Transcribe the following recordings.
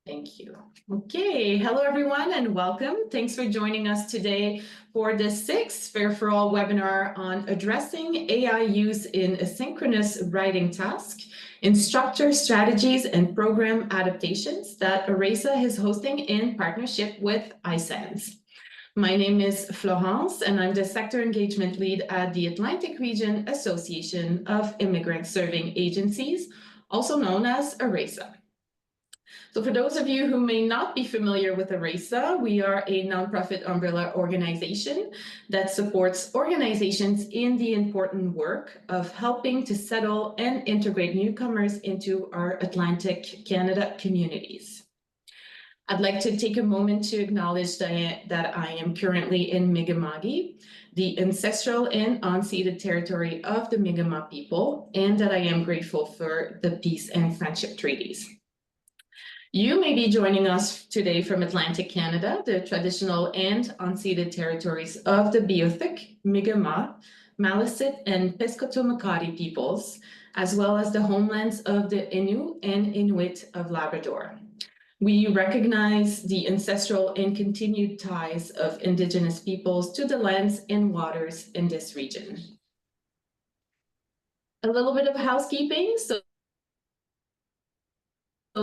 Thank you. Okay, hello everyone and welcome. Thanks for joining us today for the sixth Fair for All webinar on addressing AI use in asynchronous writing task, instructor strategies and program adaptations that ERASA is hosting in partnership with iSense. My name is Florence and I'm the Sector Engagement Lead at the Atlantic Region Association of Immigrant Serving Agencies, also known as ERASA. So for those of you who may not be familiar with ERASA, we are a nonprofit umbrella organization that supports organizations in the important work of helping to settle and integrate newcomers into our Atlantic Canada communities. I'd like to take a moment to acknowledge that I am currently in Mi'kma'ki, the ancestral and unceded territory of the Mi'kmaq people, and that I am grateful for the peace and friendship treaties. You may be joining us today from Atlantic Canada, the traditional and unceded territories of the Beothuk, Mi'kmaq, Maliseet, and Piscataway peoples, as well as the homelands of the Innu and Inuit of Labrador. We recognize the ancestral and continued ties of Indigenous peoples to the lands and waters in this region. A little bit of housekeeping. So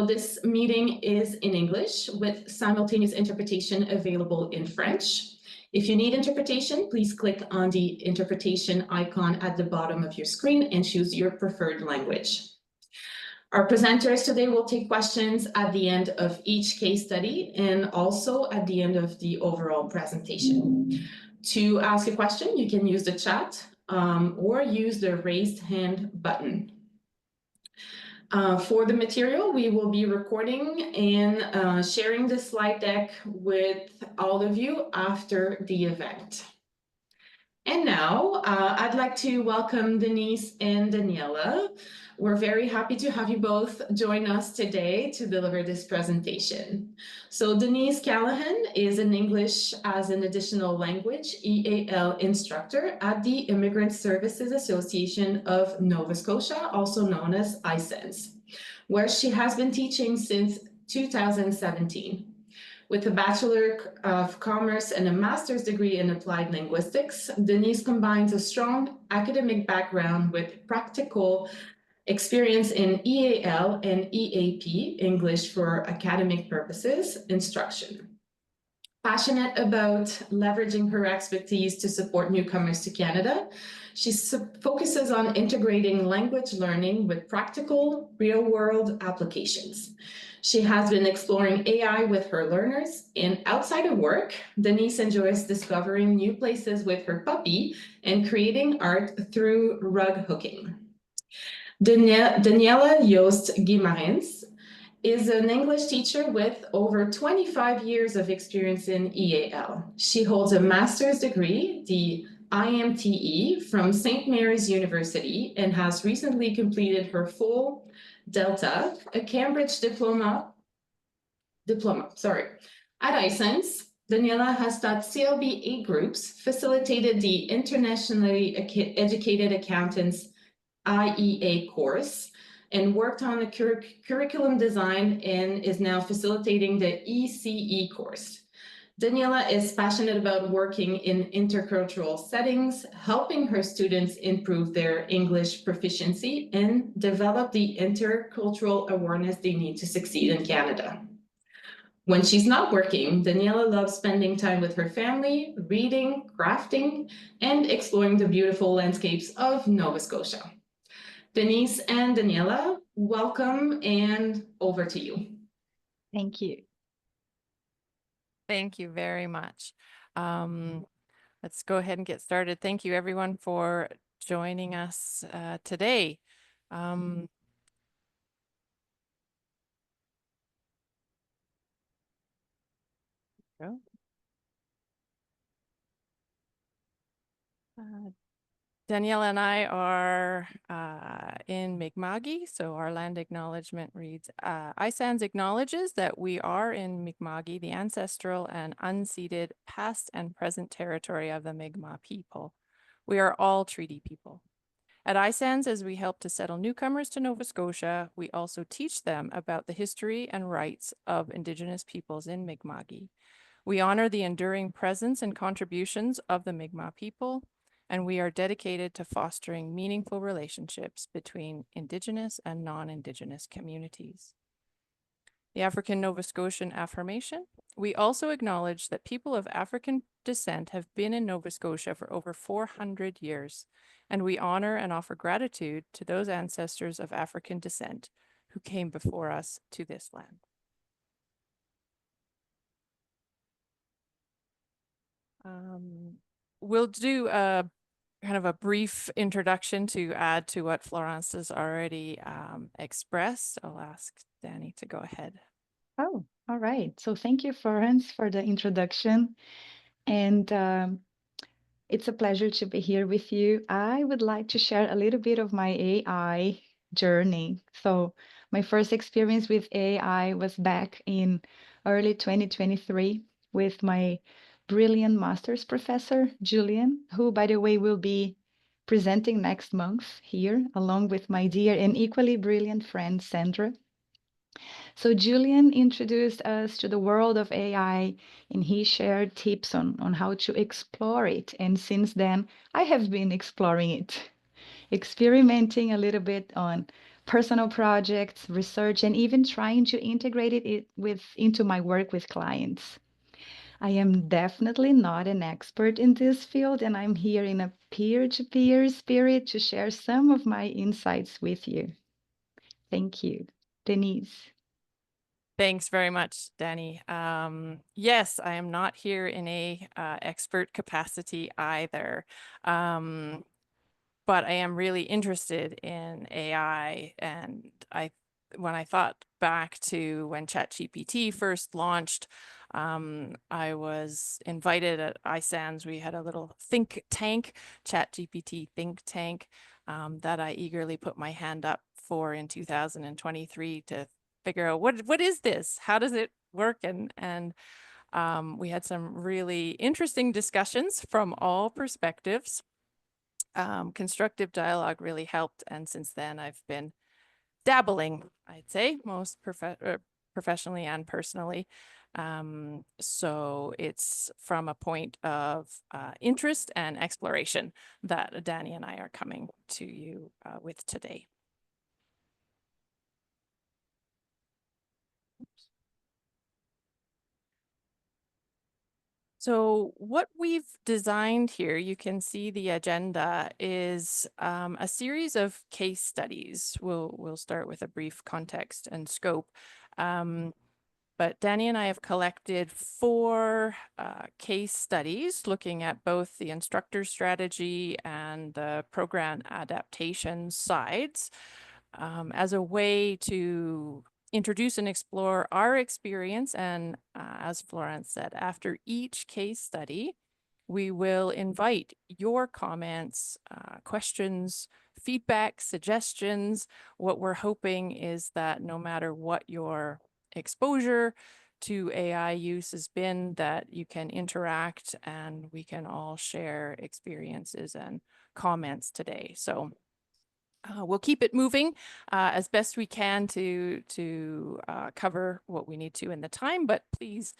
this meeting is in English with simultaneous interpretation available in French. If you need interpretation, please click on the interpretation icon at the bottom of your screen and choose your preferred language. Our presenters today will take questions at the end of each case study and also at the end of the overall presentation. To ask a question, you can use the chat or use the raised hand button. For the material, we will be recording and sharing the slide deck with all of you after the event. And now I'd like to welcome Denise and Daniela. We're very happy to have you both join us today to deliver this presentation. So Denise Callahan is an English as an additional language EAL instructor at the Immigrant Services Association of Nova Scotia, also known as iSense, where she has been teaching since 2017. With a Bachelor of Commerce and a master's degree in applied linguistics, Denise combines a strong academic background with practical experience in EAL and EAP, English for academic purposes, instruction. Passionate about leveraging her expertise to support newcomers to Canada, she focuses on integrating language learning with practical, real-world applications. She has been exploring AI with her learners, and outside of work, Denise enjoys discovering new places with her puppy and creating art through rug hooking. Daniela Joost Guimarães is an English teacher with over 25 years of experience in EAL. She holds a master's degree, the IMTE, from St. Mary's University, and has recently completed her full Delta, a Cambridge diploma. At iSense, Daniela has taught CLB 8 groups, facilitated the Internationally Educated Accountants IEA course, and worked on the curriculum design and is now facilitating the ECE course. Daniela is passionate about working in intercultural settings, helping her students improve their English proficiency and develop the intercultural awareness they need to succeed in Canada. When she's not working, Daniela loves spending time with her family, reading, crafting, and exploring the beautiful landscapes of Nova Scotia. Denise and Daniela, welcome, and over to you. Thank you. Thank you very much. Let's go ahead and get started. Thank you everyone for joining us today. Daniela and I are in Mi'kma'ki, so our land acknowledgement reads, iSense acknowledges that we are in Mi'kma'ki, the ancestral and unceded past and present territory of the Mi'kmaq people. We are all treaty people. At ISANS, as we help to settle newcomers to Nova Scotia, we also teach them about the history and rights of Indigenous peoples in Mi'kma'ki. We honor the enduring presence and contributions of the Mi'kmaq people, and we are dedicated to fostering meaningful relationships between Indigenous and non-Indigenous communities. The African Nova Scotian Affirmation. We also acknowledge that people of African descent have been in Nova Scotia for over 400 years, and we honor and offer gratitude to those ancestors of African descent who came before us to this land. We'll do a kind of a brief introduction to add to what Florence has already expressed. I'll ask Danny to go ahead. Oh, all right. So thank you, Florence, for the introduction. And it's a pleasure to be here with you. I would like to share a little bit of my AI journey. So my first experience with AI was back in early 2023 with my brilliant master's professor, Julian, who, by the way, will be presenting next month here, along with my dear and equally brilliant friend, Sandra. So Julian introduced us to the world of AI and he shared tips on how to explore it. And since then, I have been exploring it, experimenting a little bit on personal projects, research, and even trying to integrate it into my work with clients. I am definitely not an expert in this field, and I'm here in a peer-to-peer spirit to share some of my insights with you. Thank you, Denise. Thanks very much, Danny. Yes, I am not here in a expert capacity either, but I am really interested in AI. And when I thought back to when ChatGPT first launched, I was invited at ISANS. We had a little think tank, ChatGPT think tank, that I eagerly put my hand up for in 2023 to figure out what is this? How does it work? And we had some really interesting discussions from all perspectives. Constructive dialogue really helped, and since then I've been dabbling, I'd say, most professionally and personally. So it's from a point of interest and exploration that Danny and I are coming to you with today. So what we've designed here, you can see the agenda, is a series of case studies. We'll start with a brief context and scope. But Danny and I have collected 4 case studies looking at both the instructor strategy and the program adaptation sides as a way to introduce and explore our experience. And as Florence said, after each case study, we will invite your comments, questions, feedback, suggestions. What we're hoping is that no matter what your exposure to AI use has been, that you can interact and we can all share experiences and comments today. So we'll keep it moving as best we can to cover what we need to in the time, but please,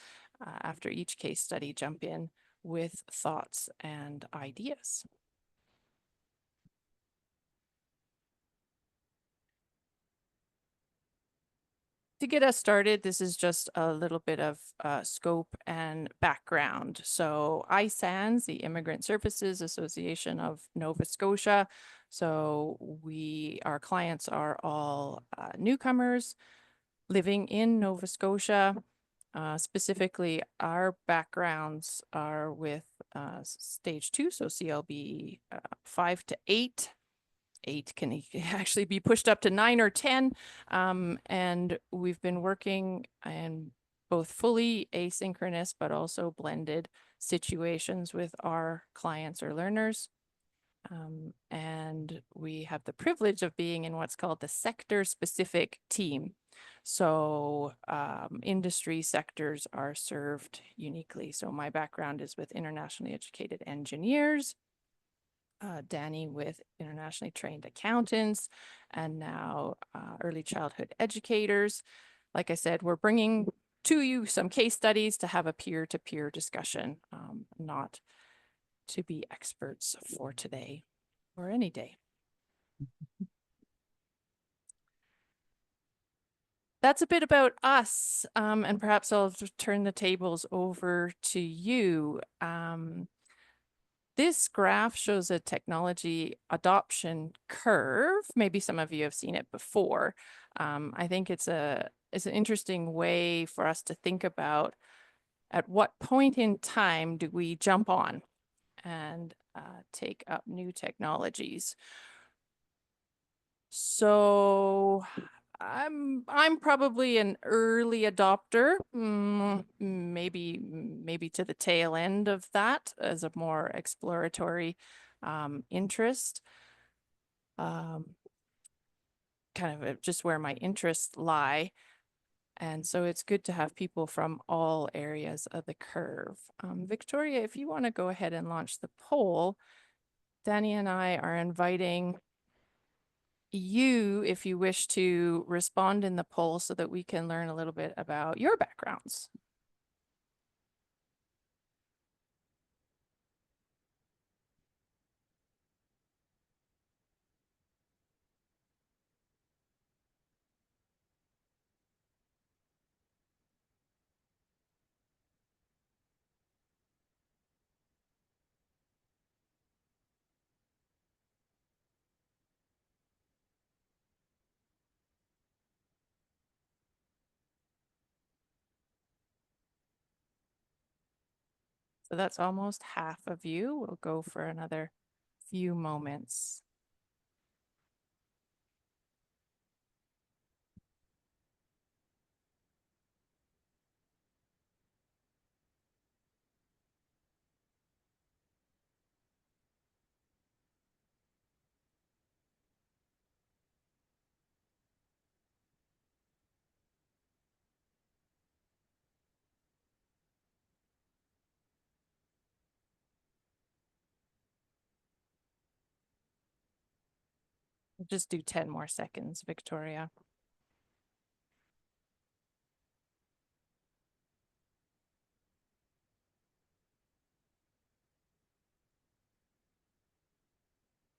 after each case study, jump in with thoughts and ideas. To get us started, this is just a little bit of scope and background. So ISANS, the Immigrant Services Association of Nova Scotia. So our clients are all newcomers living in Nova Scotia. Specifically, our backgrounds are with stage 2, so CLB 5 to 8. 8 can actually be pushed up to 9 or 10. And we've been working in both fully asynchronous, but also blended situations with our clients or learners. And we have the privilege of being in what's called the sector-specific team. So industry sectors are served uniquely. So my background is with internationally educated engineers, Danny with internationally trained accountants and now early childhood educators. Like I said, we're bringing to you some case studies to have a peer-to-peer discussion, not to be experts for today or any day. That's a bit about us, and perhaps I'll turn the tables over to you. This graph shows a technology adoption curve. Maybe some of you have seen it before. I think it's an interesting way for us to think about at what point in time do we jump on and take up new technologies. So I'm probably an early adopter, maybe to the tail end of that as a more exploratory interest. Kind of just where my interests lie. And so it's good to have people from all areas of the curve. Victoria, if you want to go ahead and launch the poll, Danny and I are inviting you, if you wish to respond in the poll so that we can learn a little bit about your backgrounds. So that's almost half of you. We'll go for another few moments. We'll just do 10 more seconds, Victoria.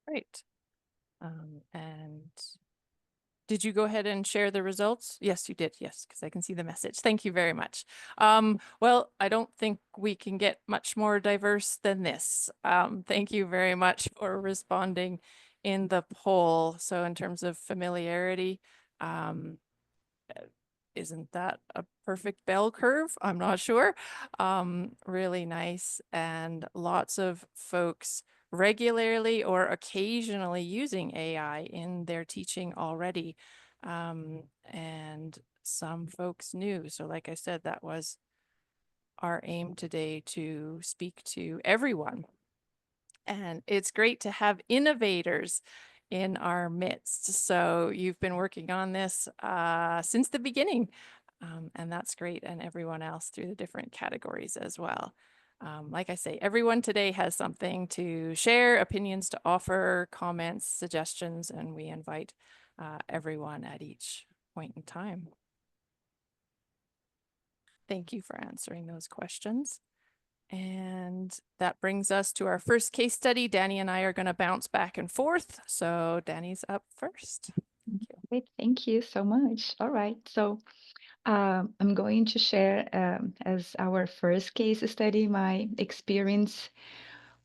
Great. And did you go ahead and share the results? Yes, you did. Yes, because I can see the message. Thank you very much. Well, I don't think we can get much more diverse than this. Thank you very much for responding in the poll. So in terms of familiarity, isn't that a perfect bell curve? I'm not sure. Really nice, and lots of folks regularly or occasionally using AI in their teaching already. And some folks new. So like I said, that was our aim today, to speak to everyone. And it's great to have innovators in our midst. So you've been working on this since the beginning, and that's great. And everyone else through the different categories as well. Like I say, everyone today has something to share, opinions to offer, comments, suggestions, and we invite everyone at each point in time. Thank you for answering those questions. And that brings us to our first case study. Danny and I are going to bounce back and forth. So Danny's up first. Thank you. Great, thank you so much. All right, so I'm going to share as our first case study my experience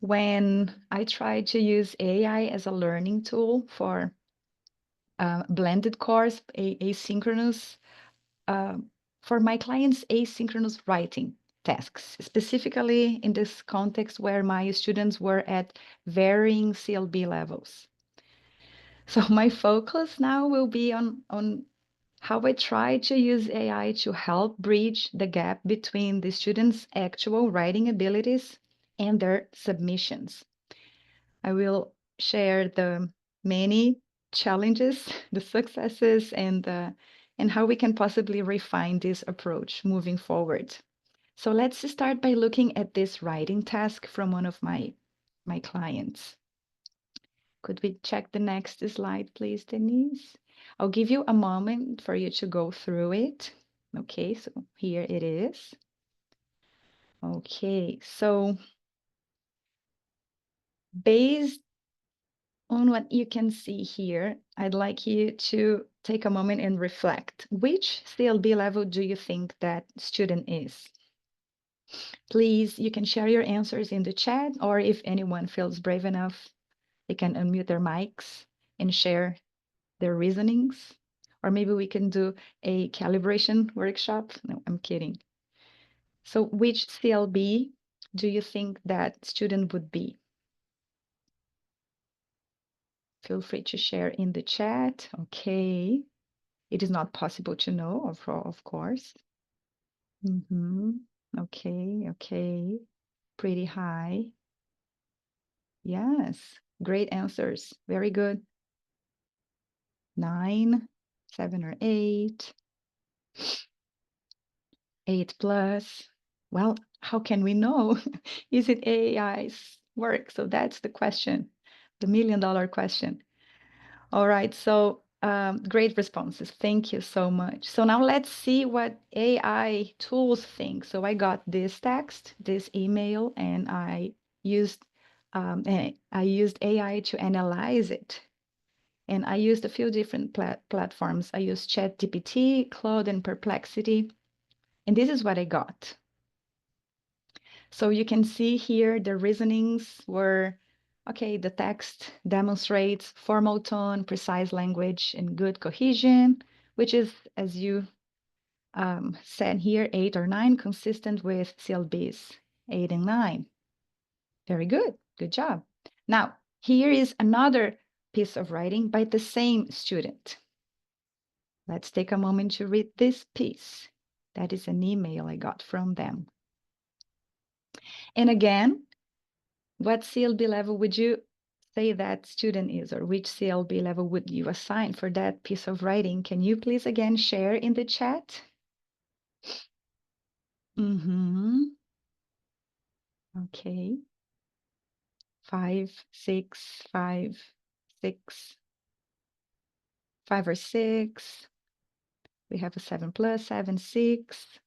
when I tried to use AI as a learning tool for blended course, asynchronous, for my clients' asynchronous writing tasks, specifically in this context where my students were at varying CLB levels. So my focus now will be on how I try to use AI to help bridge the gap between the students' actual writing abilities and their submissions. I will share the many challenges, the successes, and how we can possibly refine this approach moving forward. So let's start by looking at this writing task from one of my clients. Could we check the next slide, please, Denise? I'll give you a moment for you to go through it. Okay, so here it is. Okay, so based on what you can see here, I'd like you to take a moment and reflect. Which CLB level do you think that student is? Please, you can share your answers in the chat, or if anyone feels brave enough, they can unmute their mics and share their reasonings. Or maybe we can do a calibration workshop. No, I'm kidding. So which CLB do you think that student would be? Feel free to share in the chat. Okay. It is not possible to know, of course. Okay, okay. Pretty high. Yes, great answers. Very good. 9, 7 or 8. 8 plus. Well, how can we know? Is it AI's work? So that's the question, the $1,000,000 question. All right, so great responses. Thank you so much. So now let's see what AI tools think. So I got this text, this email, and I used AI to analyze it. And I used a few different platforms. I used ChatGPT, Claude, and Perplexity. And this is what I got. So you can see here the reasonings were, okay, the text demonstrates formal tone, precise language, and good cohesion, which is, as you said here, 8 or 9, consistent with CLBs 8 and 9. Very good. Good job. Now, here is another piece of writing by the same student. Let's take a moment to read this piece. That is an email I got from them. And again, what CLB level would you say that student is, or which CLB level would you assign for that piece of writing? Can you please again share in the chat? Okay. 5, 6, 5, 6, 5 or 6. We have a 7 plus, 7, 6.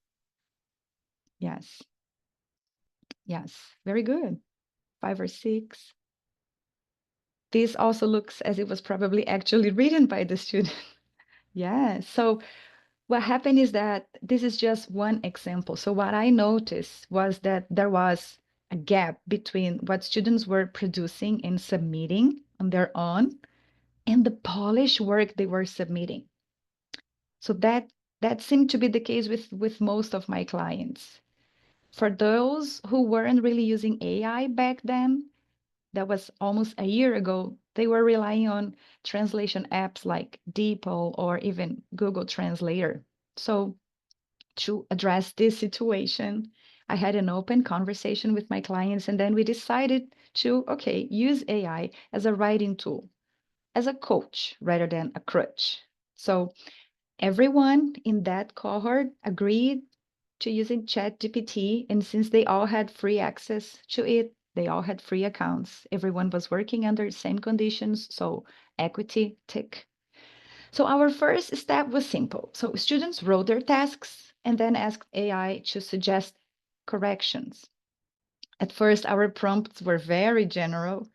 Yes. Yes, very good. 5 or 6. This also looks as it was probably actually written by the student. Yeah, so what happened is that this is just one example. So what I noticed was that there was a gap between what students were producing and submitting on their own and the polished work they were submitting. So that seemed to be the case with most of my clients. For those who weren't really using AI back then, that was almost a year ago, they were relying on translation apps like DeepL or even Google Translator. So to address this situation, I had an open conversation with my clients, and then we decided to, okay, use AI as a writing tool, as a coach rather than a crutch. So everyone in that cohort agreed to using ChatGPT, and since they all had free access to it, they all had free accounts. Everyone was working under the same conditions, so equity tick. So our first step was simple. So students wrote their tasks and then asked AI to suggest corrections. At first, our prompts were very general,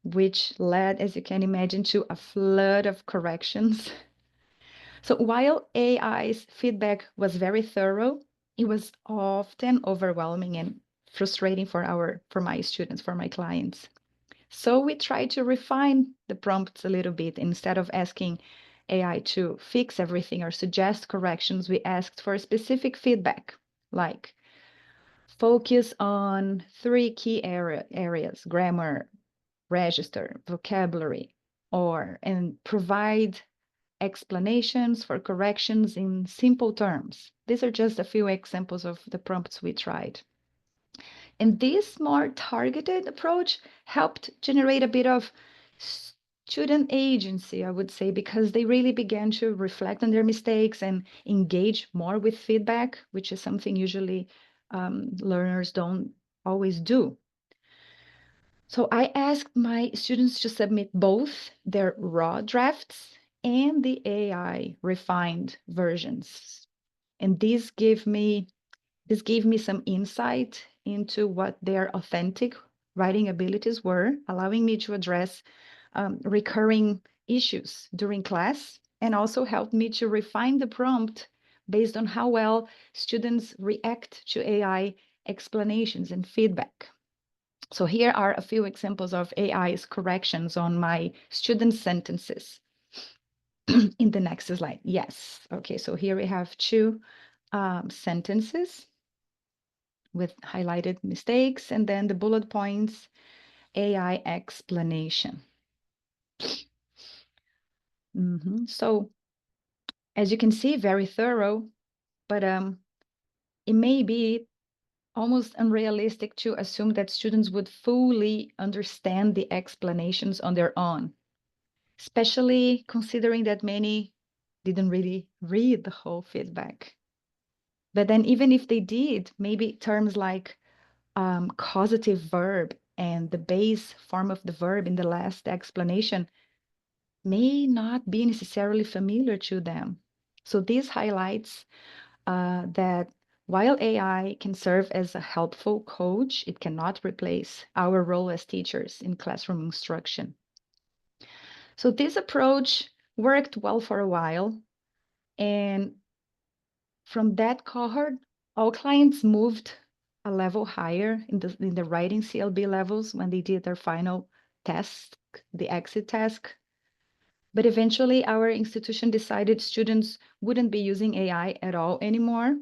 which led, as you can imagine, to a flood of corrections. So while AI's feedback was very thorough, it was often overwhelming and frustrating for my students, for my clients. So we tried to refine the prompts a little bit. Instead of asking AI to fix everything or suggest corrections, we asked for specific feedback, like focus on 3 key areas: grammar, register, vocabulary, and provide explanations for corrections in simple terms. These are just a few examples of the prompts we tried. And this more targeted approach helped generate a bit of student agency, I would say, because they really began to reflect on their mistakes and engage more with feedback, which is something usually learners don't always do. So I asked my students to submit both their raw drafts and the AI refined versions. And this gave me some insight into what their authentic writing abilities were, allowing me to address recurring issues during class, and also helped me to refine the prompt based on how well students react to AI explanations and feedback. So here are a few examples of AI's corrections on my student sentences. In the next slide. Yes. Okay, so here we have two sentences with highlighted mistakes, and then the bullet points, AI explanation. So as you can see, very thorough, but it may be almost unrealistic to assume that students would fully understand the explanations on their own, especially considering that many didn't really read the whole feedback. But then even if they did, maybe terms like causative verb and the base form of the verb in the last explanation may not be necessarily familiar to them. So this highlights that while AI can serve as a helpful coach, it cannot replace our role as teachers in classroom instruction. So this approach worked well for a while, and from that cohort, all clients moved a level higher in the writing CLB levels when they did their final task, the exit task. But eventually, our institution decided students wouldn't be using AI at all anymore,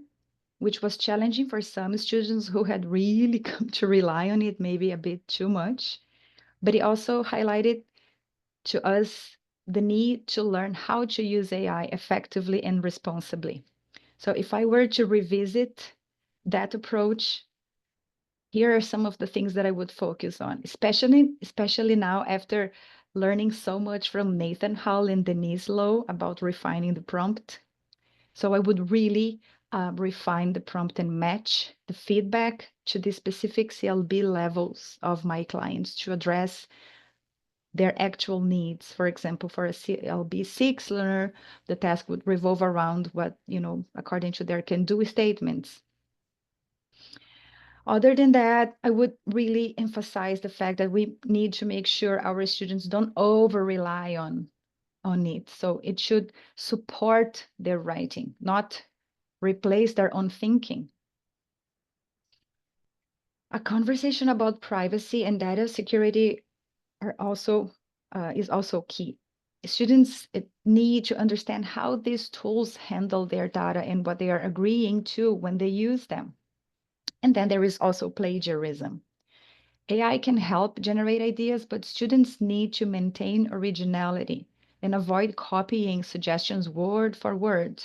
which was challenging for some students who had really come to rely on it maybe a bit too much. But it also highlighted to us the need to learn how to use AI effectively and responsibly. So if I were to revisit that approach, here are some of the things that I would focus on, especially now after learning so much from Nathan Hull and Denise Lowe about refining the prompt. So I would really refine the prompt and match the feedback to the specific CLB levels of my clients to address their actual needs. For example, for a CLB 6 learner, the task would revolve around what, according to their can-do statements. Other than that, I would really emphasize the fact that we need to make sure our students don't over-rely on it. So it should support their writing, not replace their own thinking. A conversation about privacy and data security is also key. Students need to understand how these tools handle their data and what they are agreeing to when they use them. And then there is also plagiarism. AI can help generate ideas, but students need to maintain originality and avoid copying suggestions word for word,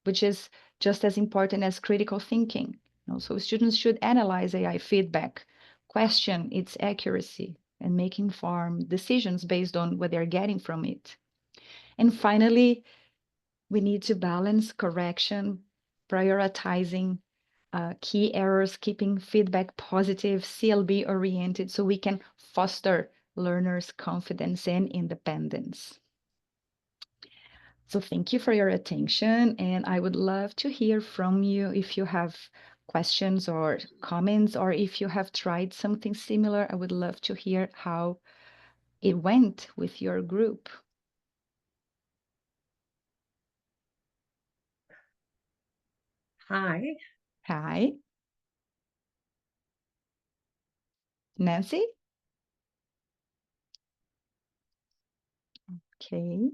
which is just as important as critical thinking. So students should analyze AI feedback, question its accuracy, and make informed decisions based on what they're getting from it. And finally, we need to balance correction, prioritizing key errors, keeping feedback positive, CLB oriented, so we can foster learners' confidence and independence. So thank you for your attention, and I would love to hear from you if you have questions or comments, or if you have tried something similar. I would love to hear how it went with your group. Hi. Hi. Nancy? Okay.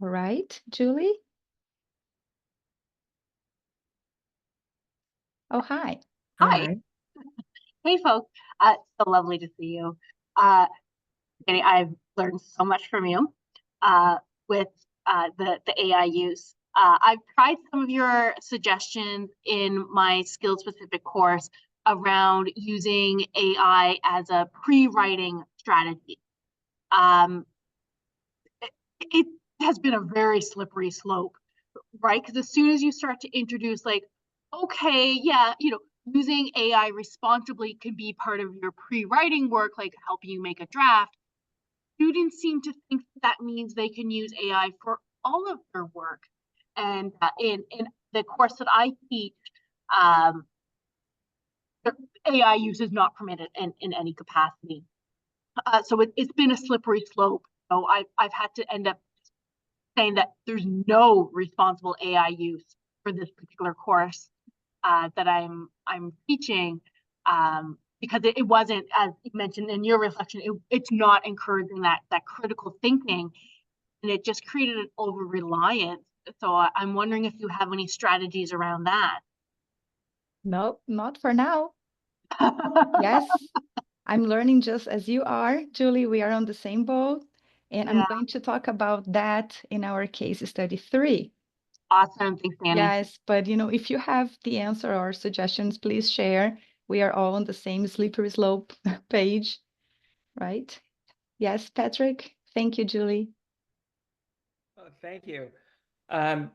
All right, Julie? Oh, hi. Hi. Hey, folks. So lovely to see you. Jenny, I've learned so much from you with the AI use. I've tried some of your suggestions in my skill-specific course around using AI as a pre-writing strategy. It has been a very slippery slope right? Because as soon as you start to introduce like, okay, yeah, using AI responsibly can be part of your pre-writing work, like helping you make a draft, students seem to think that means they can use AI for all of their work. And in the course that I teach, the AI use is not permitted in any capacity. So it's been a slippery slope. So I've had to end up saying that there's no responsible AI use for this particular course that I'm teaching, because it wasn't, as you mentioned in your reflection, it's not encouraging that critical thinking, and it just created an over reliance. So I'm wondering if you have any strategies around that. Nope, not for now. Yes, I'm learning just as you are, Julie. We are on the same boat, and I'm Yeah. going to talk about that in our case study 3. Awesome. Thanks, Danny. Yes, but if you have the answer or suggestions, please share. We are all on the same slippery slope page, right? Yes, Patrick. Thank you, Julie. Oh, thank you.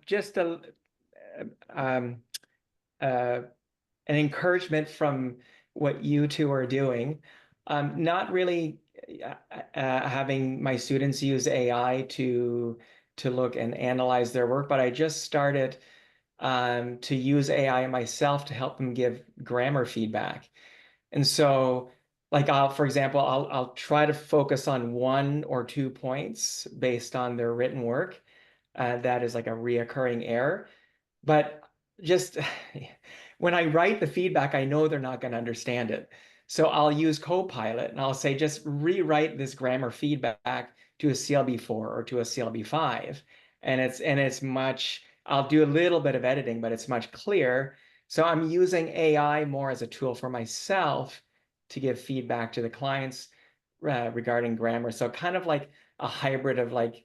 Just an encouragement from what you two are doing. Not really having my students use AI to look and analyze their work, but I just started to use AI myself to help them give grammar feedback. And so, like, for example, I'll try to focus on 1 or 2 points based on their written work. That is like a reoccurring error. But just when I write the feedback, I know they're not going to understand it. So I'll use Copilot and I'll say, just rewrite this grammar feedback to a CLB4 or to a CLB5. And it's much, I'll do a little bit of editing, but it's much clearer. So I'm using AI more as a tool for myself to give feedback to the clients regarding grammar. So kind of like a hybrid of, like,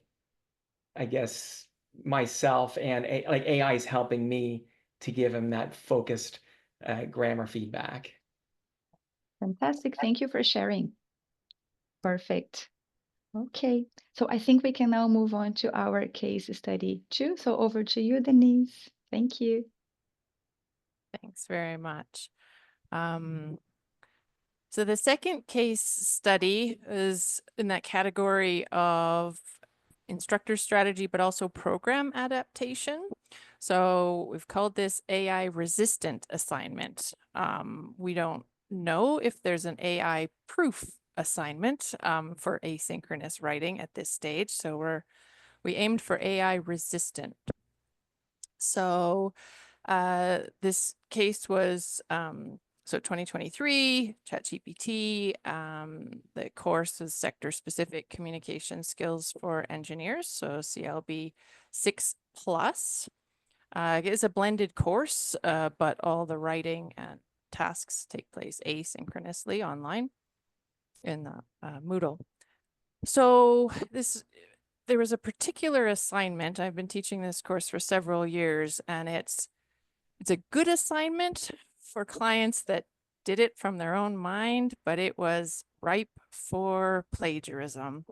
I guess, myself and like AI is helping me to give him that focused grammar feedback. Fantastic. Thank you for sharing. Perfect. Okay, so I think we can now move on to our case study 2. So over to you, Denise. Thank you. Thanks very much. So the second case study is in that category of instructor strategy, but also program adaptation. So we've called this AI resistant assignment. We don't know if there's an AI proof assignment for asynchronous writing at this stage. So we aimed for AI resistant. So this case was so 2023, ChatGPT. The course is sector-specific communication skills for engineers, so CLB 6+. It is a blended course, but all the writing and tasks take place asynchronously online in the Moodle. So there was a particular assignment. I've been teaching this course for several years, and it's a good assignment for clients that did it from their own mind, but it was ripe for plagiarism.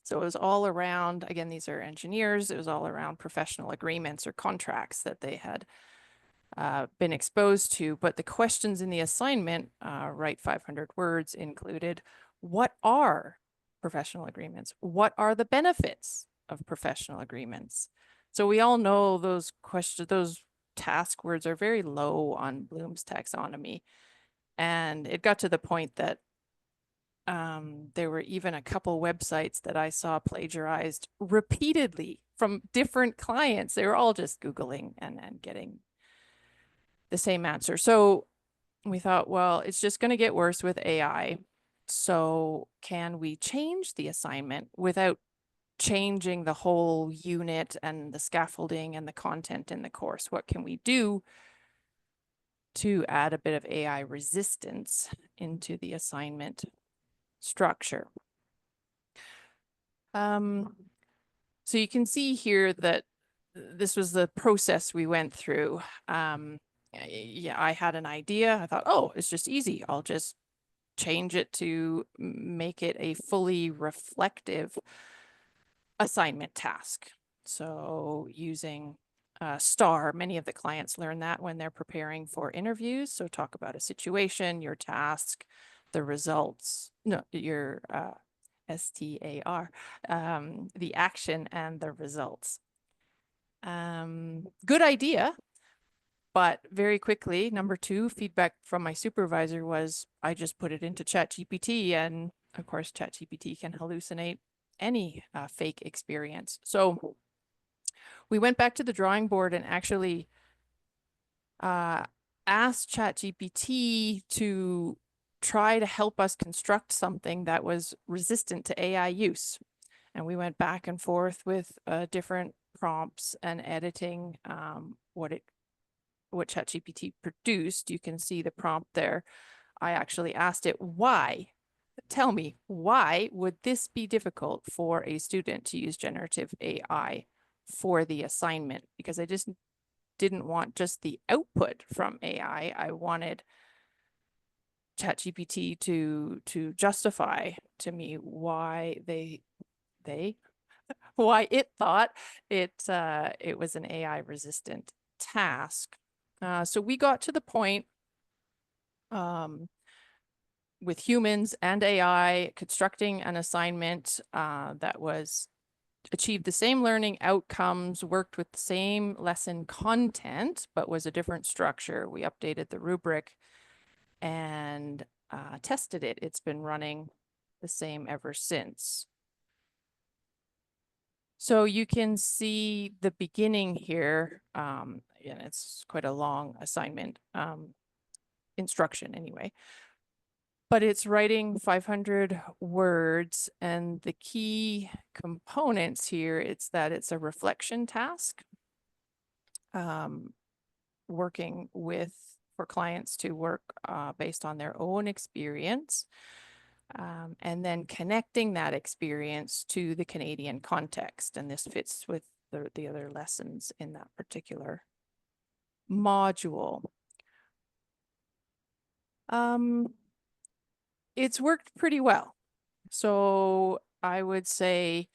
So it was all around, again, these are engineers, it was all around professional agreements or contracts that they had been exposed to. But the questions in the assignment, write 500 words, included, what are professional agreements? What are the benefits of professional agreements? So we all know those questions, those task words are very low on Bloom's taxonomy. And it got to the point that there were even a couple websites that I saw plagiarized repeatedly from different clients. They were all just Googling and getting the same answer. So we thought, well, it's just going to get worse with AI. So can we change the assignment without changing the whole unit and the scaffolding and the content in the course? What can we do to add a bit of AI resistance into the assignment structure? So you can see here that this was the process we went through. Yeah, I had an idea. I thought, oh, it's just easy. I'll just change it to make it a fully reflective assignment task. So using STAR. Many of the clients learn that when they're preparing for interviews. So talk about a situation, your task, the results, no, your STAR, the action and the results. Good idea, but very quickly, number 2, feedback from my supervisor was, I just put it into ChatGPT, and of course, ChatGPT can hallucinate any fake experience. So we went back to the drawing board and actually asked ChatGPT to try to help us construct something that was resistant to AI use. And we went back and forth with different prompts and editing what ChatGPT produced. You can see the prompt there. I actually asked it, why? Tell me, why would this be difficult for a student to use generative AI for the assignment? Because I just didn't want just the output from AI. I wanted ChatGPT to justify to me why why it thought it was an AI resistant task. So we got to the point with humans and AI constructing an assignment that was achieved the same learning outcomes, worked with the same lesson content, but was a different structure. We updated the rubric and tested it. It's been running the same ever since. So you can see the beginning here, and it's quite a long assignment, instruction anyway, but it's writing 500 words, and the key components here, it's that it's a reflection task, working for clients to work based on their own experience, and then connecting that experience to the Canadian context. And this fits with the other lessons in that particular module. It's worked pretty well. So I would say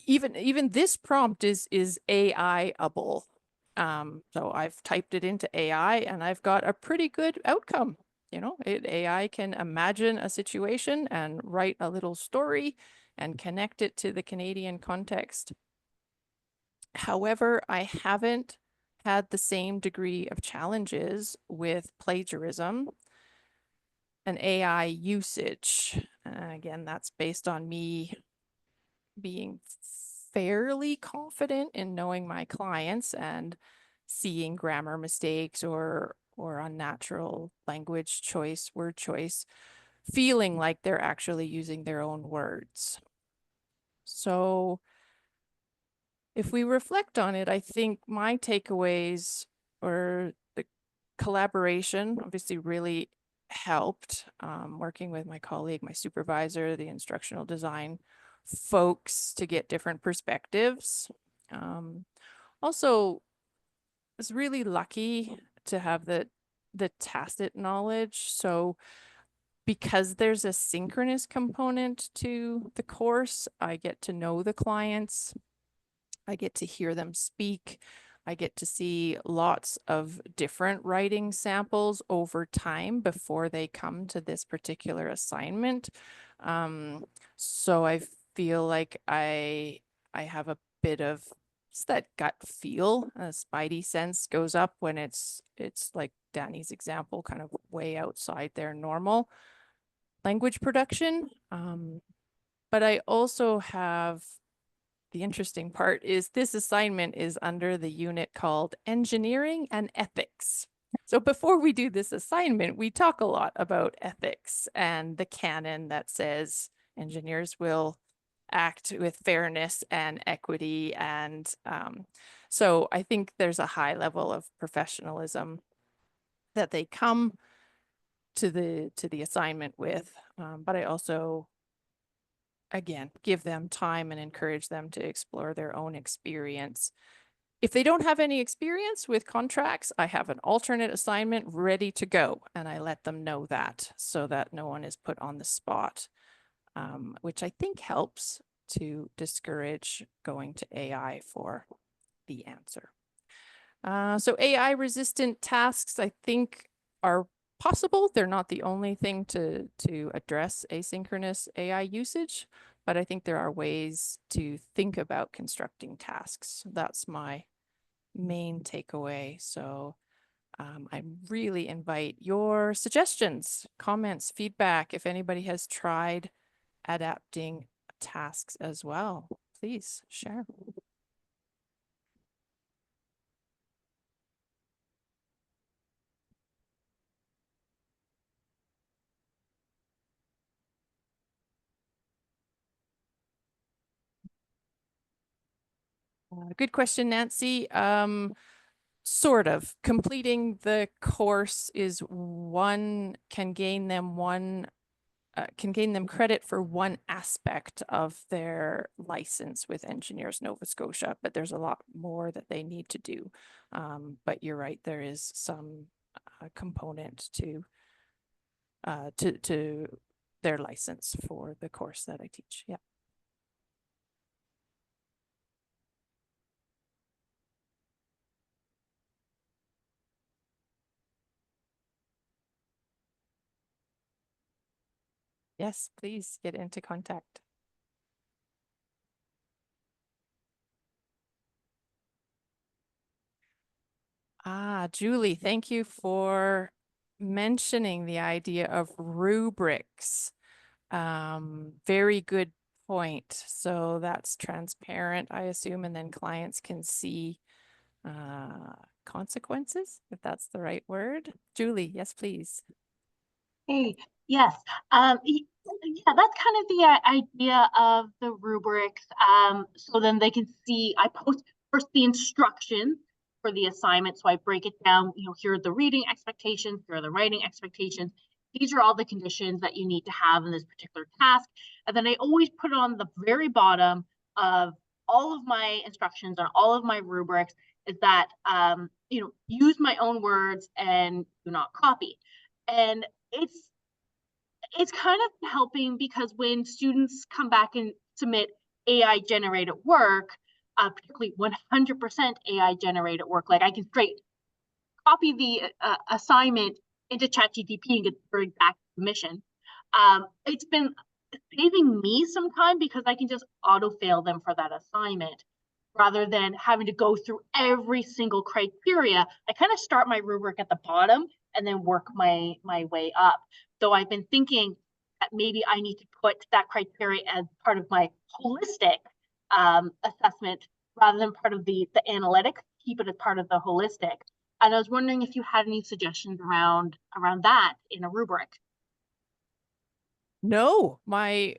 even this prompt is AI-able. So I've typed it into AI and I've got a pretty good outcome. You know, AI can imagine a situation and write a little story and connect it to the Canadian context. However, I haven't had the same degree of challenges with plagiarism and AI usage. Again, that's based on me being fairly confident in knowing my clients and seeing grammar mistakes or unnatural language choice, word choice, feeling like they're actually using their own words. So if we reflect on it, I think my takeaways or the collaboration obviously really helped, working with my colleague, my supervisor, the instructional design folks to get different perspectives. Also, I was really lucky to have the tacit knowledge. So because there's a synchronous component to the course, I get to know the clients. I get to hear them speak. I get to see lots of different writing samples over time before they come to this particular assignment. So I feel like I have a bit of that gut feel. A spidey sense goes up when it's like Danny's example, kind of way outside their normal language production. But I also have, the interesting part is this assignment is under the unit called Engineering and Ethics. So before we do this assignment, we talk a lot about ethics and the canon that says engineers will act with fairness and equity. And so I think there's a high level of professionalism that they come to the assignment with. But I also, again, give them time and encourage them to explore their own experience. If they don't have any experience with contracts, I have an alternate assignment ready to go, and I let them know that so that no one is put on the spot, which I think helps to discourage going to AI for the answer. So AI resistant tasks, I think, are possible. They're not the only thing to address asynchronous AI usage, but I think there are ways to think about constructing tasks. That's my main takeaway. So I really invite your suggestions, comments, feedback. If anybody has tried adapting tasks as well, please share. Good question, Nancy. Sort of. Completing the course is can gain them credit for one aspect of their license with Engineers Nova Scotia, but there's a lot more that they need to do. But you're right, there is some component to their license for the course that I teach. Yeah. Yes, please get into contact. Julie, thank you for mentioning the idea of rubrics. Very good point. So that's transparent, I assume, and then clients can see consequences, if that's the right word. Julie, yes, please. Hey, yes. Yeah, that's kind of the idea of the rubrics. So then they can see, I post first the instructions for the assignment. So I break it down, here are the reading expectations, here are the writing expectations. These are all the conditions that you need to have in this particular task. And then I always put it on the very bottom of all of my instructions and all of my rubrics is that, use my own words and do not copy. And it's kind of helping because when students come back and submit AI generated work, particularly 100% AI generated work, like I can straight copy the assignment into ChatGPT and get their exact submission. It's been saving me some time because I can just auto fail them for that assignment rather than having to go through every single criteria. I kind of start my rubric at the bottom and then work my way up. So I've been thinking that maybe I need to put that criteria as part of my holistic assessment rather than part of the analytic, keep it as part of the holistic. And I was wondering if you had any suggestions around that in a rubric. No, my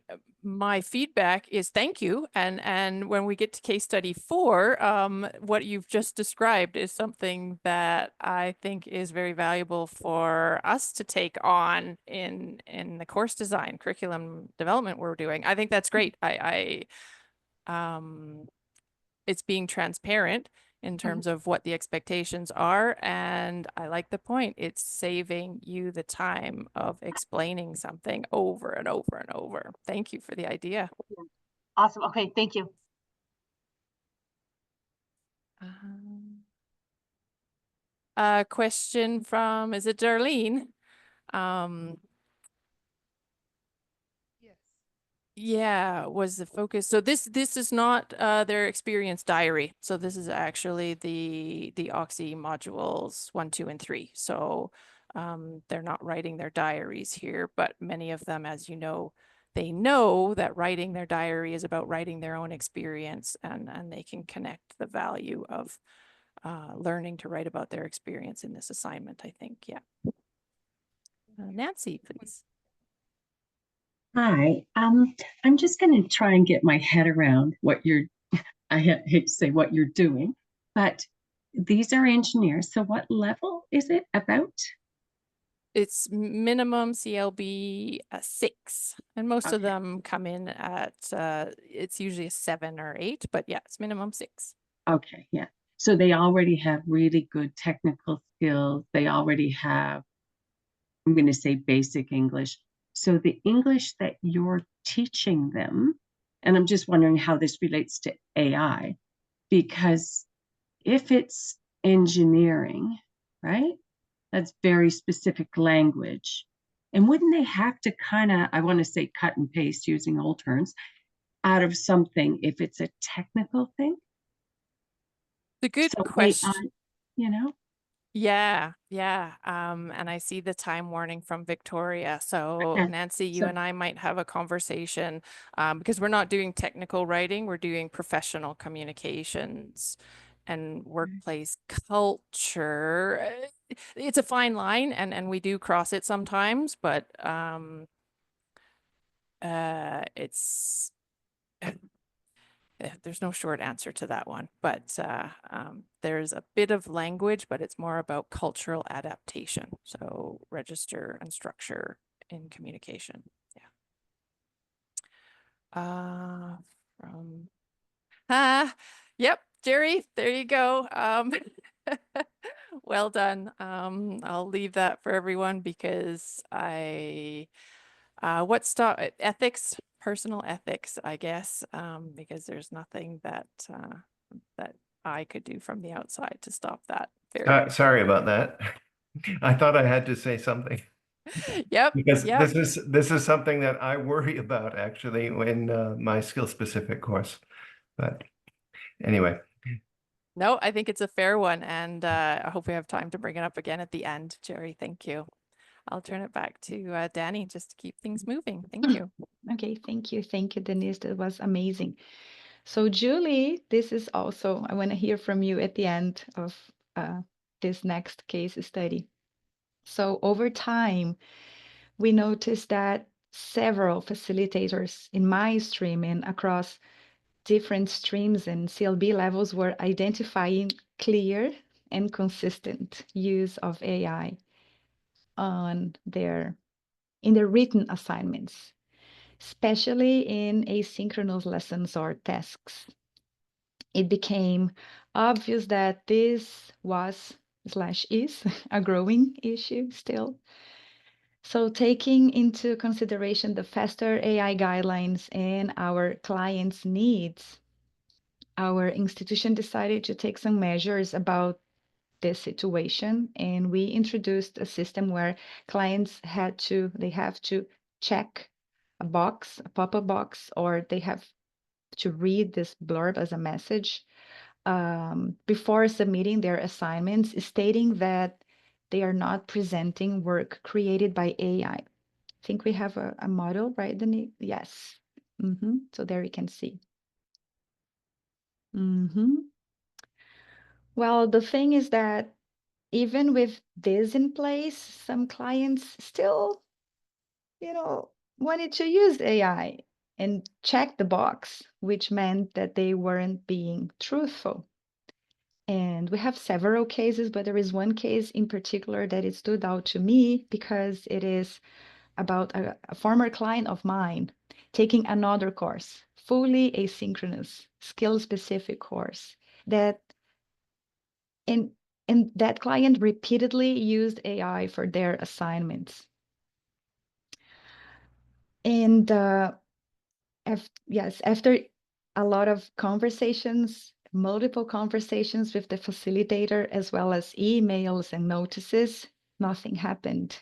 feedback is thank you. And when we get to case study 4, what you've just described is something that I think is very valuable for us to take on in the course design, curriculum development we're doing. I think that's great. It's being transparent in terms of what the expectations are. And I like the point. It's saving you the time of explaining something over and over and over. Thank you for the idea. Awesome. Okay, thank you. A question from, is it Darlene? Yeah, was the focus. So this is not their experience diary. So this is actually the OXI modules 1, 2, and 3. So they're not writing their diaries here, but many of them, as you know, they know that writing their diary is about writing their own experience, and they can connect the value of learning to write about their experience in this assignment, I think. Yeah. Nancy, please. Hi, I'm just going to try and get my head around what I hate to say what you're doing, but these are engineers. So what level is it about? It's minimum CLB 6, and most of Okay. them come in at, it's usually a 7 or 8, but yeah, it's minimum 6. Okay, yeah. So they already have really good technical skills. They already have, I'm going to say basic English. So the English that you're teaching them, and I'm just wondering how this relates to AI, because if it's engineering, right? That's very specific language. And wouldn't they have to kind of, I want to say cut and paste using old terms, out of something if it's a technical thing? The good So question. AI, you know? Yeah. And I see the time warning from Victoria. So Okay. Nancy, you So- and I might have a conversation because we're not doing technical writing, we're doing professional communications and workplace culture. It's a fine line, and we do cross it sometimes, but it's there's no short answer to that one, but there's a bit of language, but it's more about cultural adaptation. So register and structure in communication. Yeah. Yep, Jerry, there you go. Well done. I'll leave that for everyone because ethics, personal ethics, I guess, because there's nothing that that I could do from the outside to stop that. Sorry about that. I thought I had to say something Yep. because Yep. this is something that I worry about actually in my skill specific course. But anyway, No, I think it's a fair one, and I hope we have time to bring it up again at the end. Jerry, thank you. I'll turn it back to Danny just to keep things moving. Thank you. Okay, thank you. Thank you, Denise. That was amazing. So Julie, this is also, I want to hear from you at the end of this next case study. So over time, we noticed that several facilitators in my stream and across different streams and CLB levels were identifying clear and consistent use of AI in their written assignments, especially in asynchronous lessons or tasks. It became obvious that this was / is a growing issue still. So taking into consideration the faster AI guidelines and our clients' needs, our institution decided to take some measures about this situation, and we introduced a system where clients have to check a box, a pop-up box, or they have to read this blurb as a message before submitting their assignments, stating that they are not presenting work created by AI. I think we have a model, right, Denise? Yes. So there you can see. Well, the thing is that even with this in place, some clients still, wanted to use AI and check the box, which meant that they weren't being truthful. And we have several cases, but there is one case in particular that it stood out to me because it is about a former client of mine taking another course, fully asynchronous, skill-specific course that and that client repeatedly used AI for their assignments. And after a lot of conversations, multiple conversations with the facilitator, as well as emails and notices, nothing happened.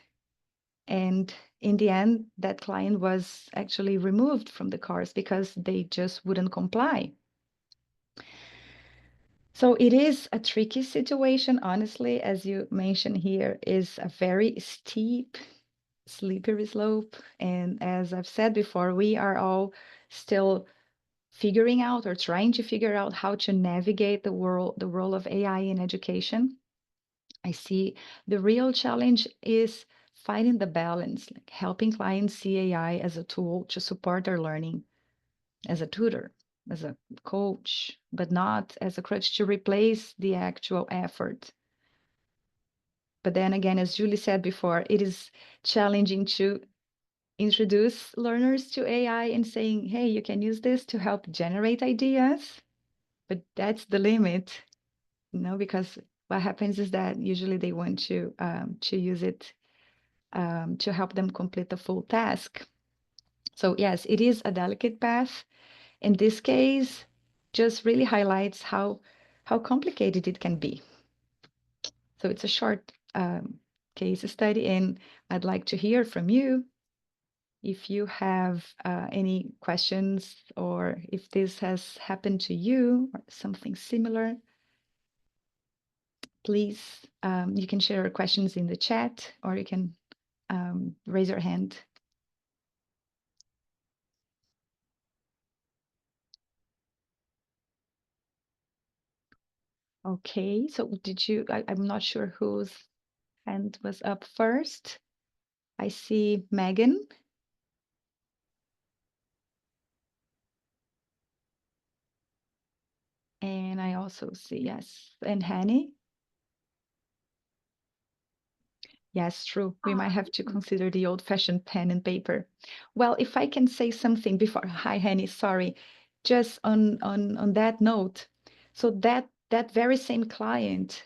And in the end, that client was actually removed from the course because they just wouldn't comply. So it is a tricky situation, honestly, as you mentioned here, is a very steep, slippery slope. And as I've said before, we are all still figuring out or trying to figure out how to navigate the role of AI in education. I see the real challenge is finding the balance, like helping clients see AI as a tool to support their learning, as a tutor, as a coach, but not as a crutch to replace the actual effort. But then again, as Julie said before, it is challenging to introduce learners to AI and saying, hey, you can use this to help generate ideas, but that's the limit, because what happens is that usually they want to use it to help them complete the full task. So yes, it is a delicate path. In this case, just really highlights how how complicated it can be. So it's a short case study, and I'd like to hear from you if you have any questions, or if this has happened to you or something similar. Please, you can share your questions in the chat, or you can raise your hand. Okay, so I'm not sure whose hand was up first. I see Megan. And I also see, yes, and Hanny. Yes, true. We might have to consider the old-fashioned pen and paper. Well, if I can say something before, hi, Hanny, sorry. Just on that note, so that very same client,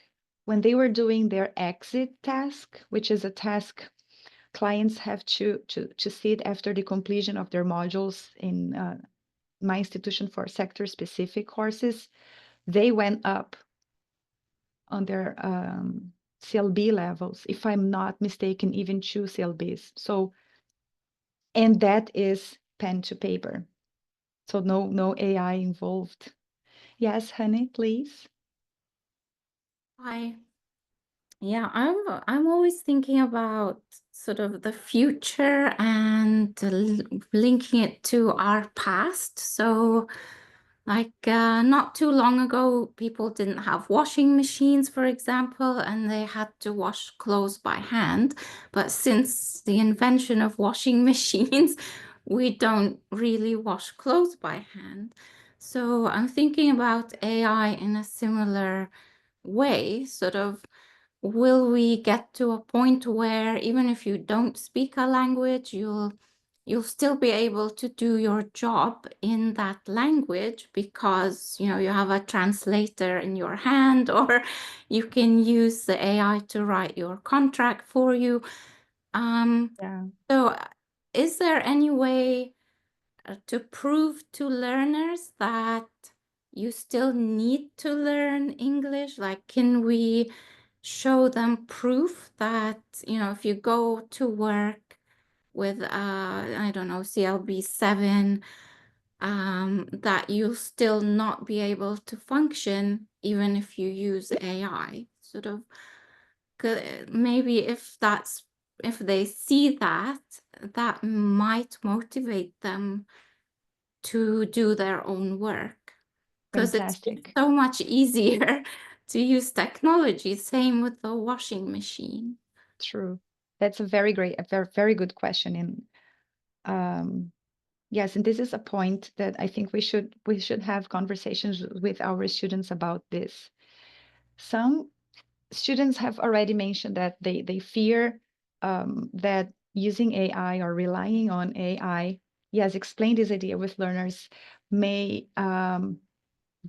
when they were doing their exit task, which is a task clients have to sit after the completion of their modules in my institution for sector-specific courses, they went up on their CLB levels, if I'm not mistaken, even 2 CLBs. So, and that is pen to paper. So no AI involved. Yes, honey, please. Hi. Yeah, I'm always thinking about sort of the future and linking it to our past. So like not too long ago, people didn't have washing machines, for example, and they had to wash clothes by hand. But since the invention of washing machines, we don't really wash clothes by hand. So I'm thinking about AI in a similar way, sort of, will we get to a point where even if you don't speak a language, you'll still be able to do your job in that language because you have a translator in your hand, or you can use the AI to write your contract for you. Yeah. So is there any way to prove to learners that you still need to learn English? Like, can we show them proof that, if you go to work with, I don't know, CLB 7, that you'll still not be able to function even if you use AI? Sort of, maybe if they see that, that might motivate them to do their own work, because it's Fantastic. so much easier to use technology. Same with the washing machine. True. That's a very very good question. And yes, and this is a point that I think we should have conversations with our students about this. Some students have already mentioned that they fear that using AI or relying on AI, yes, explain this idea with learners, may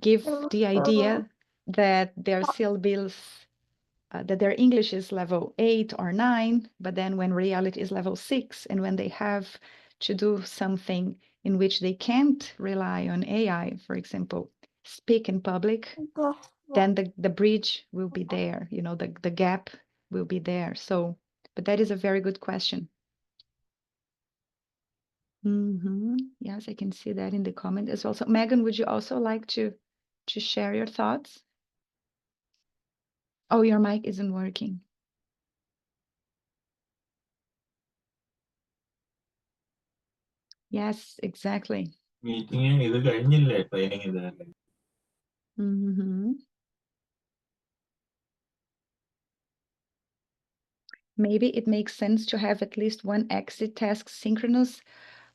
give the idea that their syllables, that their English is level 8 or 9, but then when reality is level 6, and when they have to do something in which they can't rely on AI, for example, speak in public, then the bridge will be there, the gap will be there. So, but that is a very good question. Yes, I can see that in the comment as well. So Megan, would you also like to share your thoughts? Oh, your mic isn't working. Yes, exactly. Maybe it makes sense to have at least one exit task synchronous.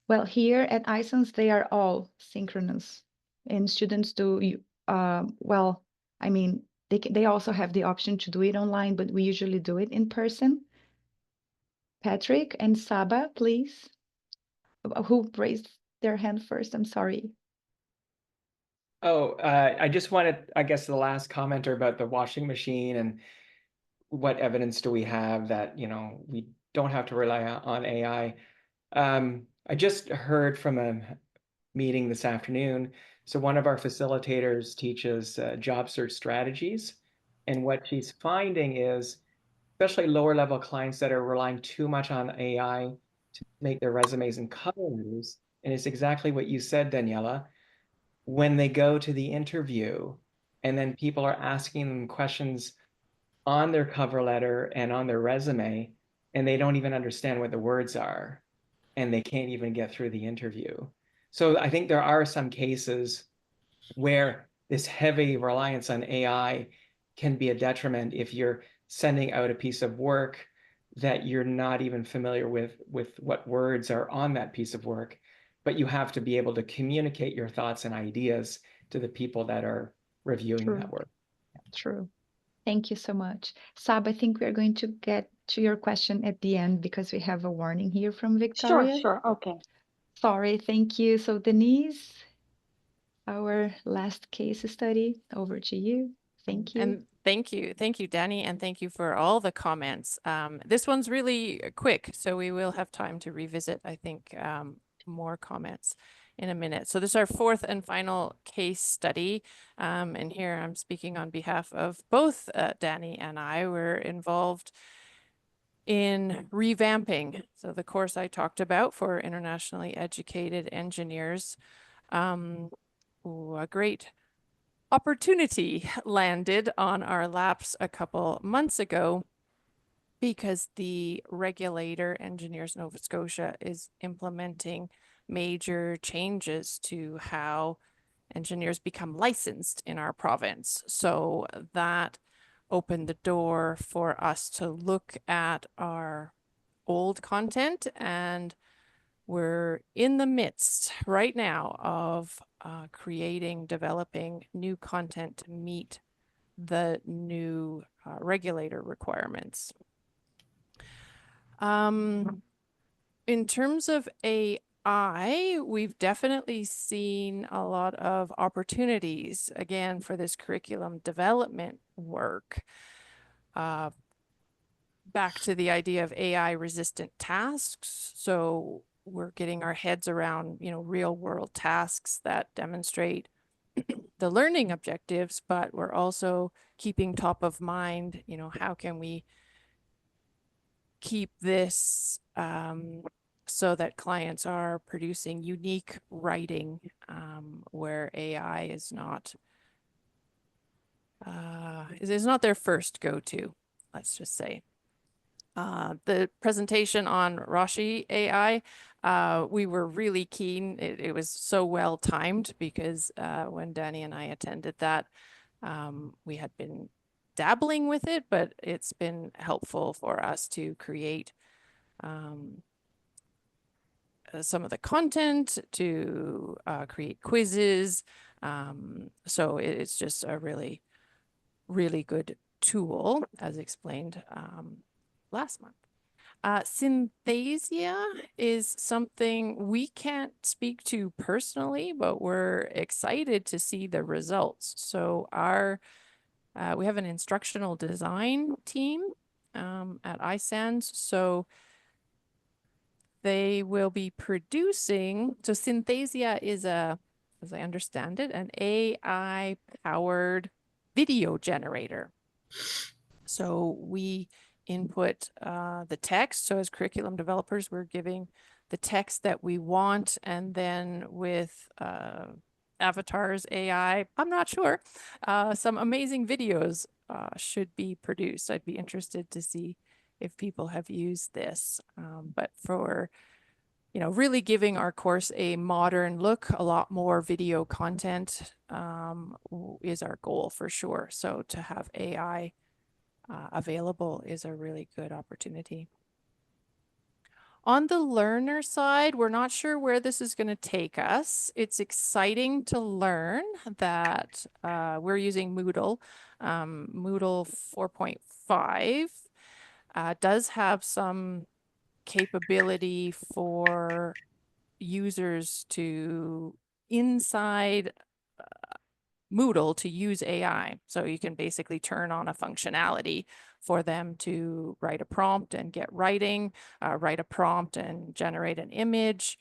Well, here at iSense, they are all synchronous, and students do, well, I mean, they also have the option to do it online, but we usually do it in person. Patrick and Saba, please. Who raised their hand first? I'm sorry. Oh, I just wanted, I guess, the last commenter about the washing machine and what evidence do we have that, we don't have to rely on AI. I just heard from meeting this afternoon. So one of our facilitators teaches job search strategies. And what she's finding is, especially lower level clients that are relying too much on AI to make their resumes and cover letters, and it's exactly what you said, Daniela, when they go to the interview and then people are asking them questions on their cover letter and on their resume, and they don't even understand what the words are, and they can't even get through the interview. So I think there are some cases where this heavy reliance on AI can be a detriment if you're sending out a piece of work that you're not even familiar with what words are on that piece of work, but you have to be able to communicate your thoughts and ideas to the people that are reviewing True. that work. True. Thank you so much. Sab, I think we're going to get to your question at the end because we have a warning here from Victoria. Sure. Okay. Sorry, thank you. So Denise, our last case study, over to you. Thank you. And thank you, Danny, and thank you for all the comments. This one's really quick, so we will have time to revisit, I think, more comments in a minute. So this is our fourth and final case study. And here I'm speaking on behalf of both Danny and I. Were involved in revamping. So the course I talked about for internationally educated engineers, a great opportunity landed on our laps a couple months ago because the regulator, Engineers Nova Scotia, is implementing major changes to how engineers become licensed in our province. So that opened the door for us to look at our old content, and we're in the midst right now of developing new content to meet the new regulator requirements. In terms of AI, we've definitely seen a lot of opportunities, again, for this curriculum development work. Back to the idea of AI resistant tasks. So we're getting our heads around, real world tasks that demonstrate the learning objectives, but we're also keeping top of mind, how can we keep this so that clients are producing unique writing where AI is not their first go-to, let's just say. The presentation on Roshi AI, we were really keen. It was so well timed because when Danny and I attended that, we had been dabbling with it, but it's been helpful for us to create some of the content, to create quizzes. So it's just a really, really good tool, as explained last month. Synthesia is something we can't speak to personally, but we're excited to see the results. So we have an instructional design team at iSands. So they will be producing, so Synthesia is as I understand it, an AI-powered video generator. So we input the text. So as curriculum developers, we're giving the text that we want, and then with avatars AI, I'm not sure, some amazing videos should be produced. I'd be interested to see if people have used this, but for really giving our course a modern look, a lot more video content is our goal for sure. So to have AI available is a really good opportunity. On the learner side, we're not sure where this is going to take us. It's exciting to learn that we're using Moodle. Moodle 4.5 does have some capability for users to inside Moodle to use AI. So you can basically turn on a functionality for them to write a prompt and get writing, write a prompt and generate an image.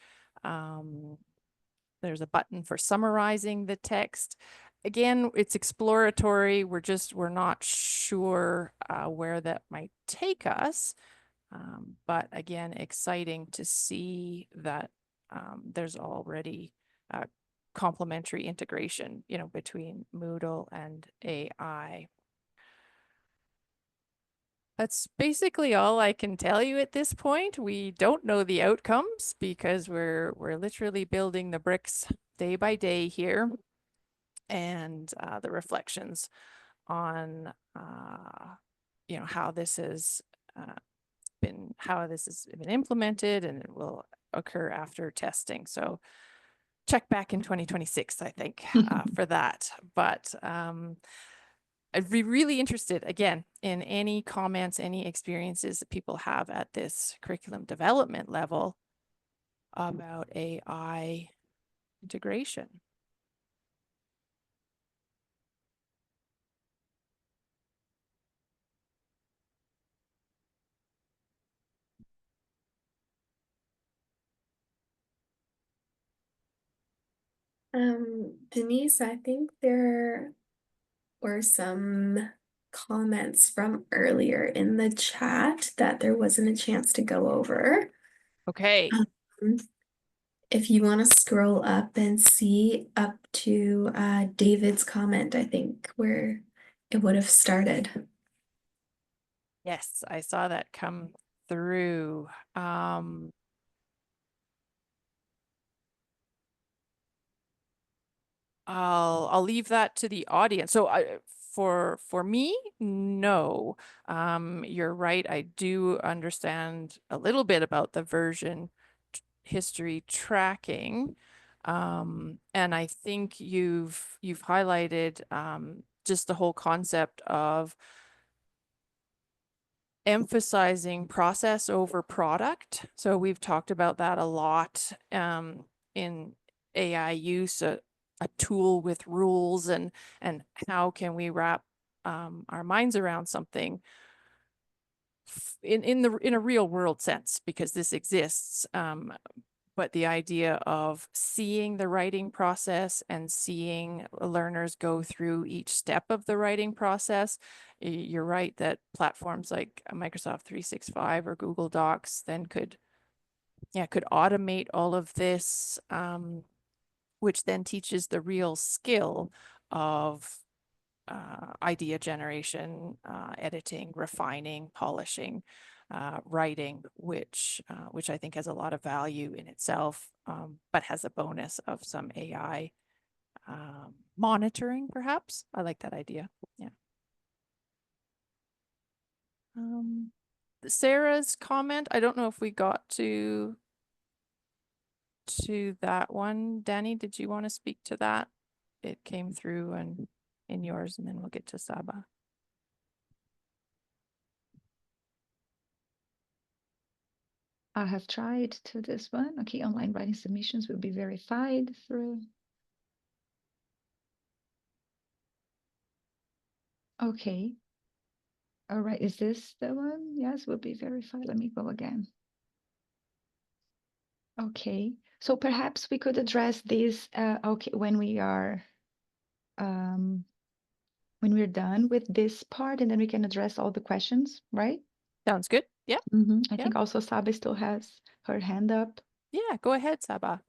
there's a button for summarizing the text. Again, it's exploratory. We're not sure where that might take us. But again, exciting to see that there's already complementary integration, between Moodle and AI. That's basically all I can tell you at this point. We don't know the outcomes because we're literally building the bricks day by day here, and the reflections on how this has been implemented, and it will occur after testing. So check back in 2026, I think, for that. But I'd be really interested, again, in any comments, any experiences that people have at this curriculum development level about AI integration. Denise, I think there were some comments from earlier in the chat that there wasn't a chance to go over. Okay. If you want to scroll up and see up to David's comment, I think where it would have started. Yes, I saw that come through. I'll leave that to the audience. So for me, no. You're right. I do understand a little bit about the version history tracking. And I think you've highlighted just the whole concept of emphasizing process over product. So we've talked about that a lot in AI use, a tool with rules, and how can we wrap our minds around something in a real world sense, because this exists. But the idea of seeing the writing process and seeing learners go through each step of the writing process, you're right that platforms like Microsoft 365 or Google Docs then could automate all of this, which then teaches the real skill of idea generation, editing, refining, polishing, writing, which I think has a lot of value in itself, but has a bonus of some AI monitoring, perhaps. I like that idea. Yeah. Sarah's comment, I don't know if we got to that one. Danny, did you want to speak to that? It came through and in yours, and then we'll get to Saba. I have tried to this one. Okay, online writing submissions will be verified through. Okay. All right, is this the one? Yes, will be verified. Let me go again. Okay, so perhaps we could address this okay, when we're done with this part, and then we can address all the questions, right? Sounds good. Yeah. I think also Saba still has her hand up. Yeah, go ahead, Saba.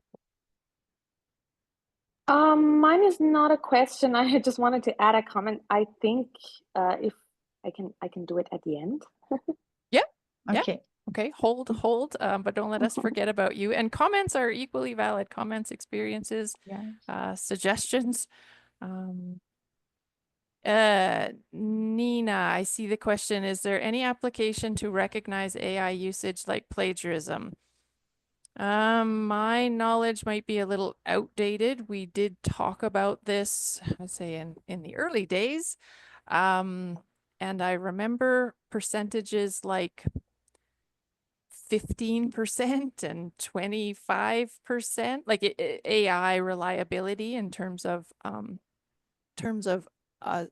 Mine is not a question. I just wanted to add a comment. I think if I can do it at the end. Yeah. Okay. Yeah. Okay. Hold. But don't let us forget about you. And comments are equally valid. Comments, experiences, suggestions. Nina, I see the question. Is there any application to recognize AI usage like plagiarism? My knowledge might be a little outdated. We did talk about this, I'd say in the early days. And I remember percentages like 15% and 25%, like AI reliability in terms of a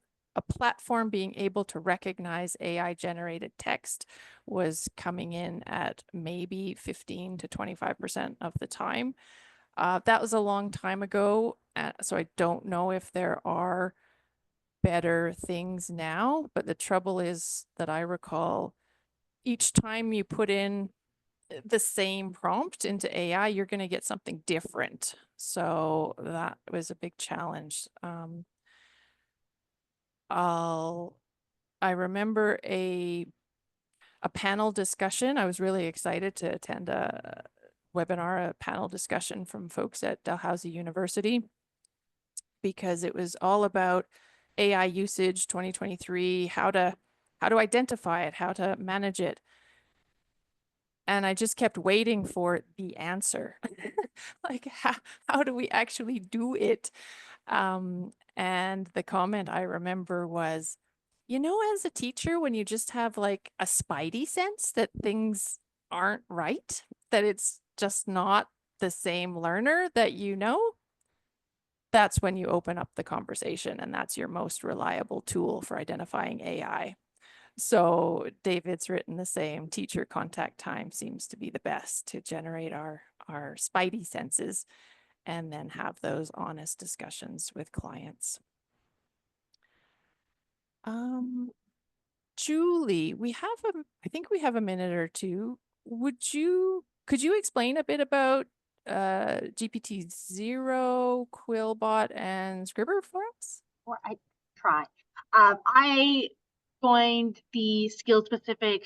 platform being able to recognize AI generated text was coming in at maybe 15 to 25% of the time. That was a long time ago, so I don't know if there are better things now, but the trouble is that I recall each time you put in the same prompt into AI, you're going to get something different. So that was a big challenge. I remember a panel discussion. I was really excited to attend a webinar, a panel discussion from folks at Dalhousie University, because it was all about AI usage 2023, how to identify it, how to manage it. And I just kept waiting for the answer. Like, how do we actually do it? And the comment I remember was, you know, as a teacher, when you just have like a spidey sense that things aren't right, that it's just not the same learner that you know, that's when you open up the conversation, and that's your most reliable tool for identifying AI. So David's written the same. Teacher contact time seems to be the best to generate our spidey senses and then have those honest discussions with clients. Julie, I think we have a minute or two. Could you explain a bit about GPT-0, Quillbot, and Scribber for us? Or I try. I joined the skill-specific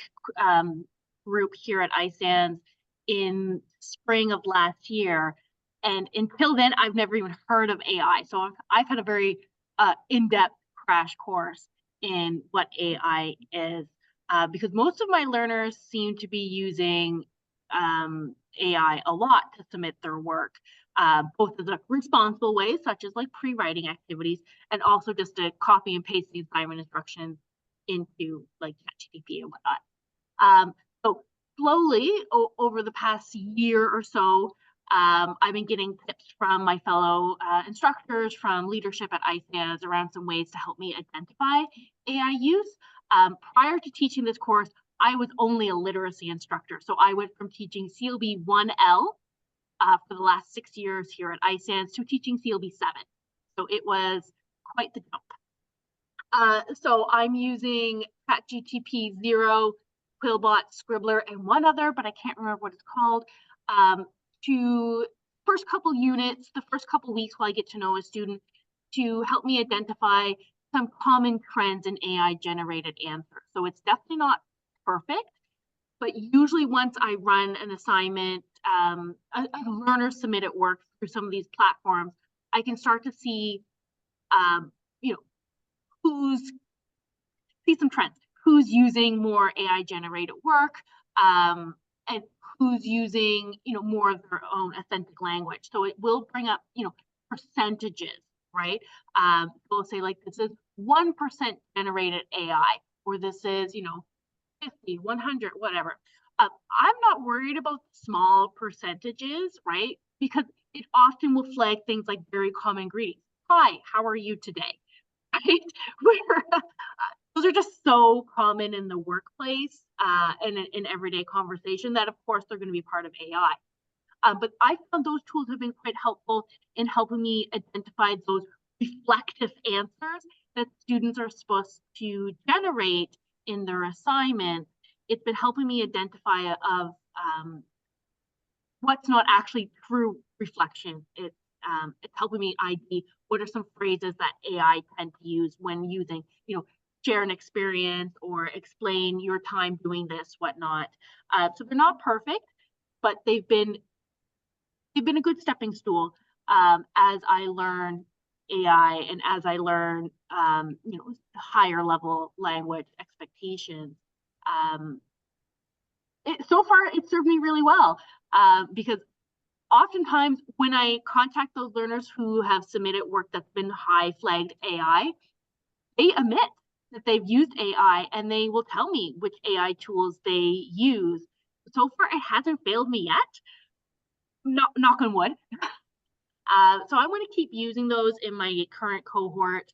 group here at iSands in spring of last year, and until then, I've never even heard of AI. So I've had a very in-depth crash course in what AI is, because most of my learners seem to be using AI a lot to submit their work, both as a responsible way, such as like pre-writing activities, and also just to copy and paste the assignment instructions into like ChatGPT and whatnot. So slowly over the past year or so, I've been getting tips from my fellow instructors, from leadership at iSands, around some ways to help me identify AI use. Prior to teaching this course, I was only a literacy instructor. So I went from teaching CLB 1L for the last 6 years here at iSands to teaching CLB 7. So it was quite the jump. So I'm using ChatGPT 0, Quillbot, Scribbler, and one other, but I can't remember what it's called, to first couple units, the first couple weeks while I get to know a student, to help me identify some common trends in AI generated answers. So it's definitely not perfect, but usually once I run an assignment, a learner submitted work through some of these platforms, I can start to see, you know, see some trends. Who's using more AI generated work, and who's using, you know, more of their own authentic language. So it will bring up, you know, percentages, right? We'll say like, this is 1% generated AI, or this is, you know, 50, 100, whatever. I'm not worried about small percentages, right? Because it often will flag things like very common greetings. Hi, how are you today? Right? Where those are just so common in the workplace and in everyday conversation that, of course, they're going to be part of AI. But I found those tools have been quite helpful in helping me identify those reflective answers that students are supposed to generate in their assignment. It's been helping me identify of what's not actually true reflection. It's helping me ID what are some phrases that AI tend to use when using, you know, share an experience or explain your time doing this, whatnot. So they're not perfect, but they've been a good stepping stool as I learn AI and as I learn, you know, higher level language expectations. So far, it served me really well because oftentimes when I contact those learners who have submitted work that's been high flagged AI, they admit that they've used AI and they will tell me which AI tools they use. So far, it hasn't failed me yet. Knock on wood. So I want to keep using those in my current cohort,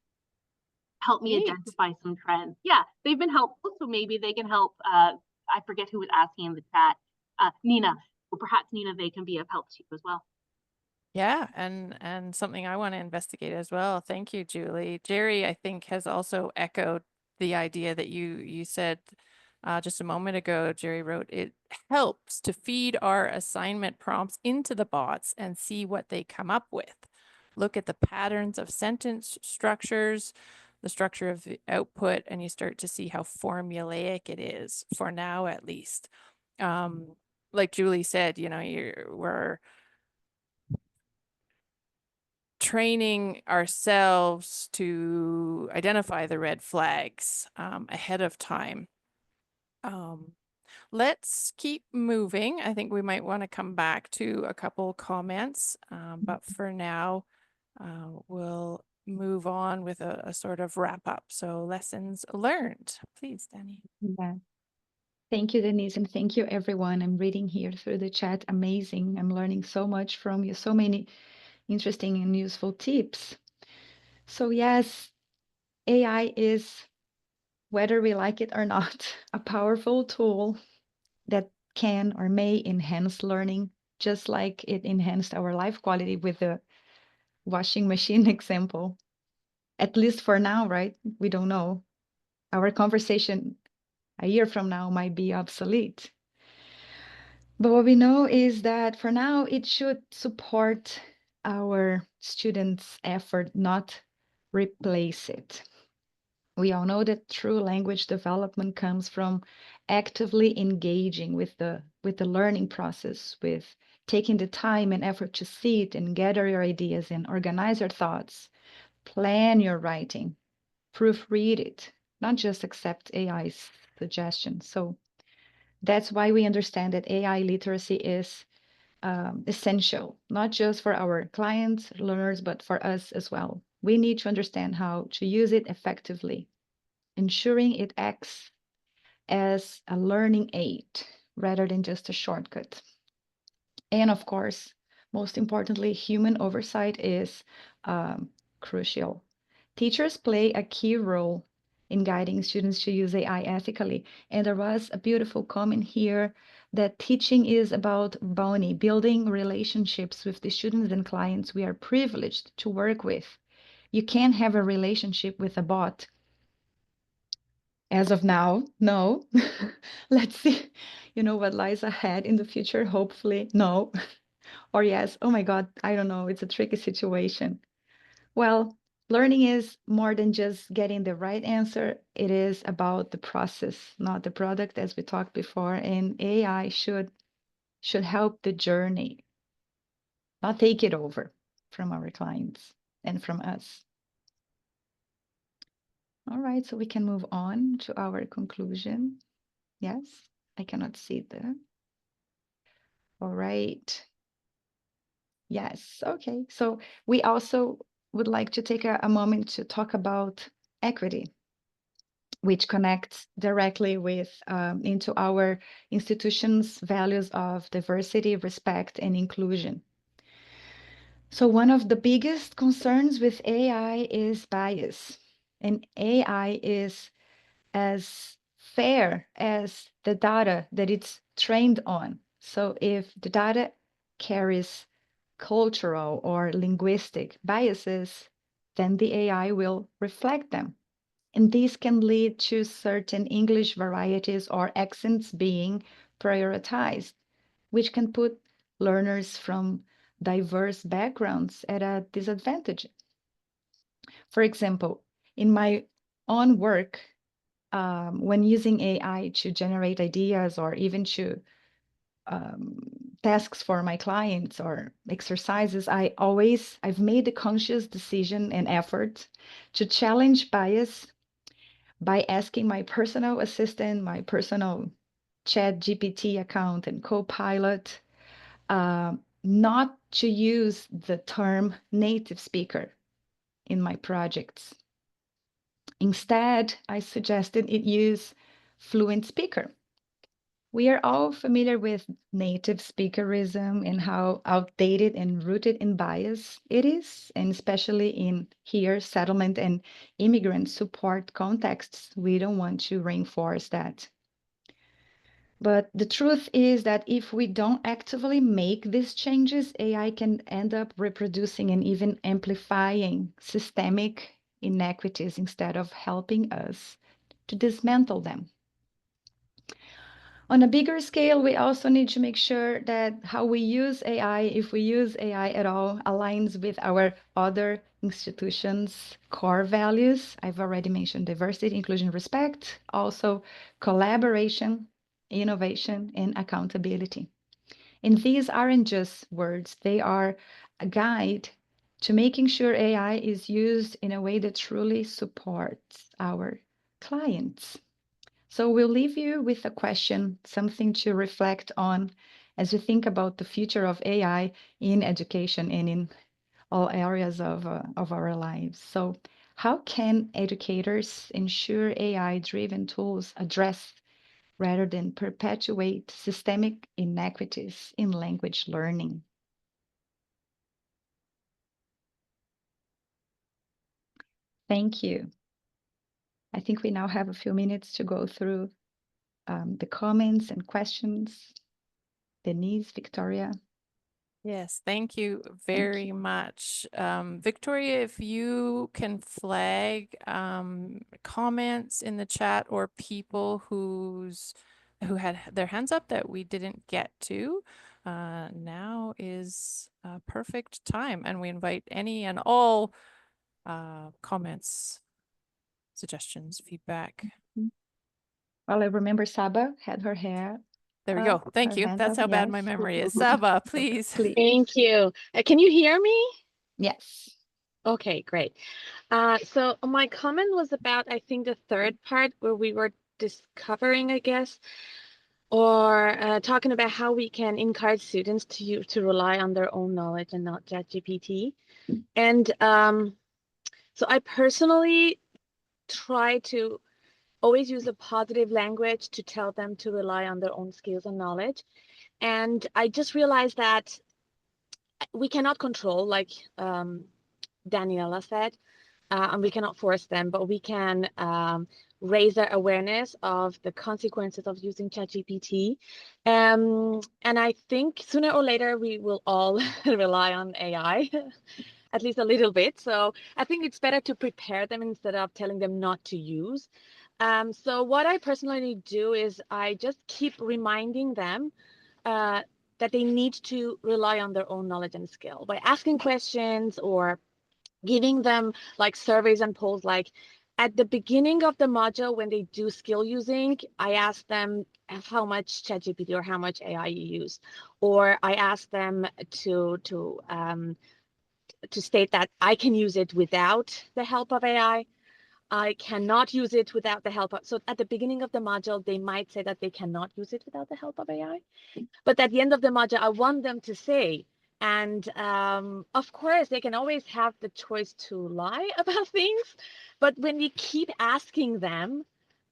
help me identify some trends. Yeah, they've been helpful, so maybe they can help. I forget who was asking in the chat. Nina. So perhaps, Nina, they can be of help to you as well. Yeah, and something I want to investigate as well. Thank you, Julie. Jerry, I think, has also echoed the idea that you said just a moment ago. Jerry wrote, it helps to feed our assignment prompts into the bots and see what they come up with. Look at the patterns of sentence structures, the structure of the output, and you start to see how formulaic it is, for now at least. Like Julie said, you know, we're training ourselves to identify the red flags ahead of time. Let's keep moving. I think we might want to come back to a couple comments, but for now, we'll move on with a sort of wrap up. So lessons learned, please, Danny. Yeah. Thank you, Denise, and thank you, everyone. I'm reading here through the chat. Amazing. I'm learning so much from you. So many interesting and useful tips. So yes, AI is, whether we like it or not, a powerful tool that can or may enhance learning, just like it enhanced our life quality with the washing machine example. At least for now, right? We don't know. Our conversation a year from now might be obsolete. But what we know is that for now, it should support our students' effort, not replace it. We all know that true language development comes from actively engaging with the learning process, with taking the time and effort to sit and gather your ideas and organize your thoughts, plan your writing, proofread it, not just accept AI's suggestions. So that's why we understand that AI literacy is essential, not just for our clients, learners, but for us as well. We need to understand how to use it effectively, ensuring it acts as a learning aid rather than just a shortcut. And of course, most importantly, human oversight is crucial. Teachers play a key role in guiding students to use AI ethically. And there was a beautiful comment here that teaching is about building relationships with the students and clients we are privileged to work with. You can't have a relationship with a bot. As of now, no. Let's see, what lies ahead in the future. Hopefully, no. Or yes, oh my God, I don't know. It's a tricky situation. Well, learning is more than just getting the right answer. It is about the process, not the product, as we talked before. And AI should help the journey, not take it over from our clients and from us. All right, so we can move on to our conclusion. Yes, I cannot see that. All right. Yes, okay. So we also would like to take a moment to talk about equity, which connects directly with into our institution's values of diversity, respect, and inclusion. So one of the biggest concerns with AI is bias, and AI is as fair as the data that it's trained on. So if the data carries cultural or linguistic biases, then the AI will reflect them. And these can lead to certain English varieties or accents being prioritized, which can put learners from diverse backgrounds at a disadvantage. For example, in my own work, when using AI to generate ideas or even to tasks for my clients or exercises, I've made the conscious decision and effort to challenge bias by asking my personal assistant, my personal Chat GPT account and Copilot, not to use the term native speaker in my projects. Instead, I suggested it use fluent speaker. We are all familiar with native speakerism and how outdated and rooted in bias it is, and especially in here, settlement and immigrant support contexts, we don't want to reinforce that. But the truth is that if we don't actively make these changes, AI can end up reproducing and even amplifying systemic inequities instead of helping us to dismantle them. On a bigger scale, we also need to make sure that how we use AI, if we use AI at all, aligns with our other institutions' core values. I've already mentioned diversity, inclusion, respect, also collaboration, innovation, and accountability. And these aren't just words, they are a guide to making sure AI is used in a way that truly supports our clients. So we'll leave you with a question, something to reflect on as you think about the future of AI in education and in all areas of our lives. So how can educators ensure AI-driven tools address rather than perpetuate systemic inequities in language learning? Thank you. I think we now have a few minutes to go through the comments and questions. Denise, Victoria. Yes, thank you very much. Victoria, if you can flag comments in the chat or people who had their hands up that we didn't get to, now is a perfect time, and we invite any and all comments, suggestions, feedback. Well, I remember Saba had her hair. There we go. Thank you. That's how bad my memory is. Saba, please. Thank you. Can you hear me? Yes. Okay, great. So my comment was about, I think, the third part where we were discovering, I guess, or talking about how we can encourage students to rely on their own knowledge and not ChatGPT. And so I personally try to always use a positive language to tell them to rely on their own skills and knowledge. And I just realized that we cannot control, like Daniela said, and we cannot force them, but we can raise their awareness of the consequences of using ChatGPT. And I think sooner or later we will all rely on AI, at least a little bit. So I think it's better to prepare them instead of telling them not to use. So what I personally do is I just keep reminding them that they need to rely on their own knowledge and skill by asking questions or giving them like surveys and polls. Like at the beginning of the module, when they do skill using, I ask them how much ChatGPT or how much AI you use, or I ask them to state that I can use it without the help of AI. I cannot use it without the help of, so at the beginning of the module, they might say that they cannot use it without the help of AI. But at the end of the module, I want them to say, and of course, they can always have the choice to lie about things. But when we keep asking them,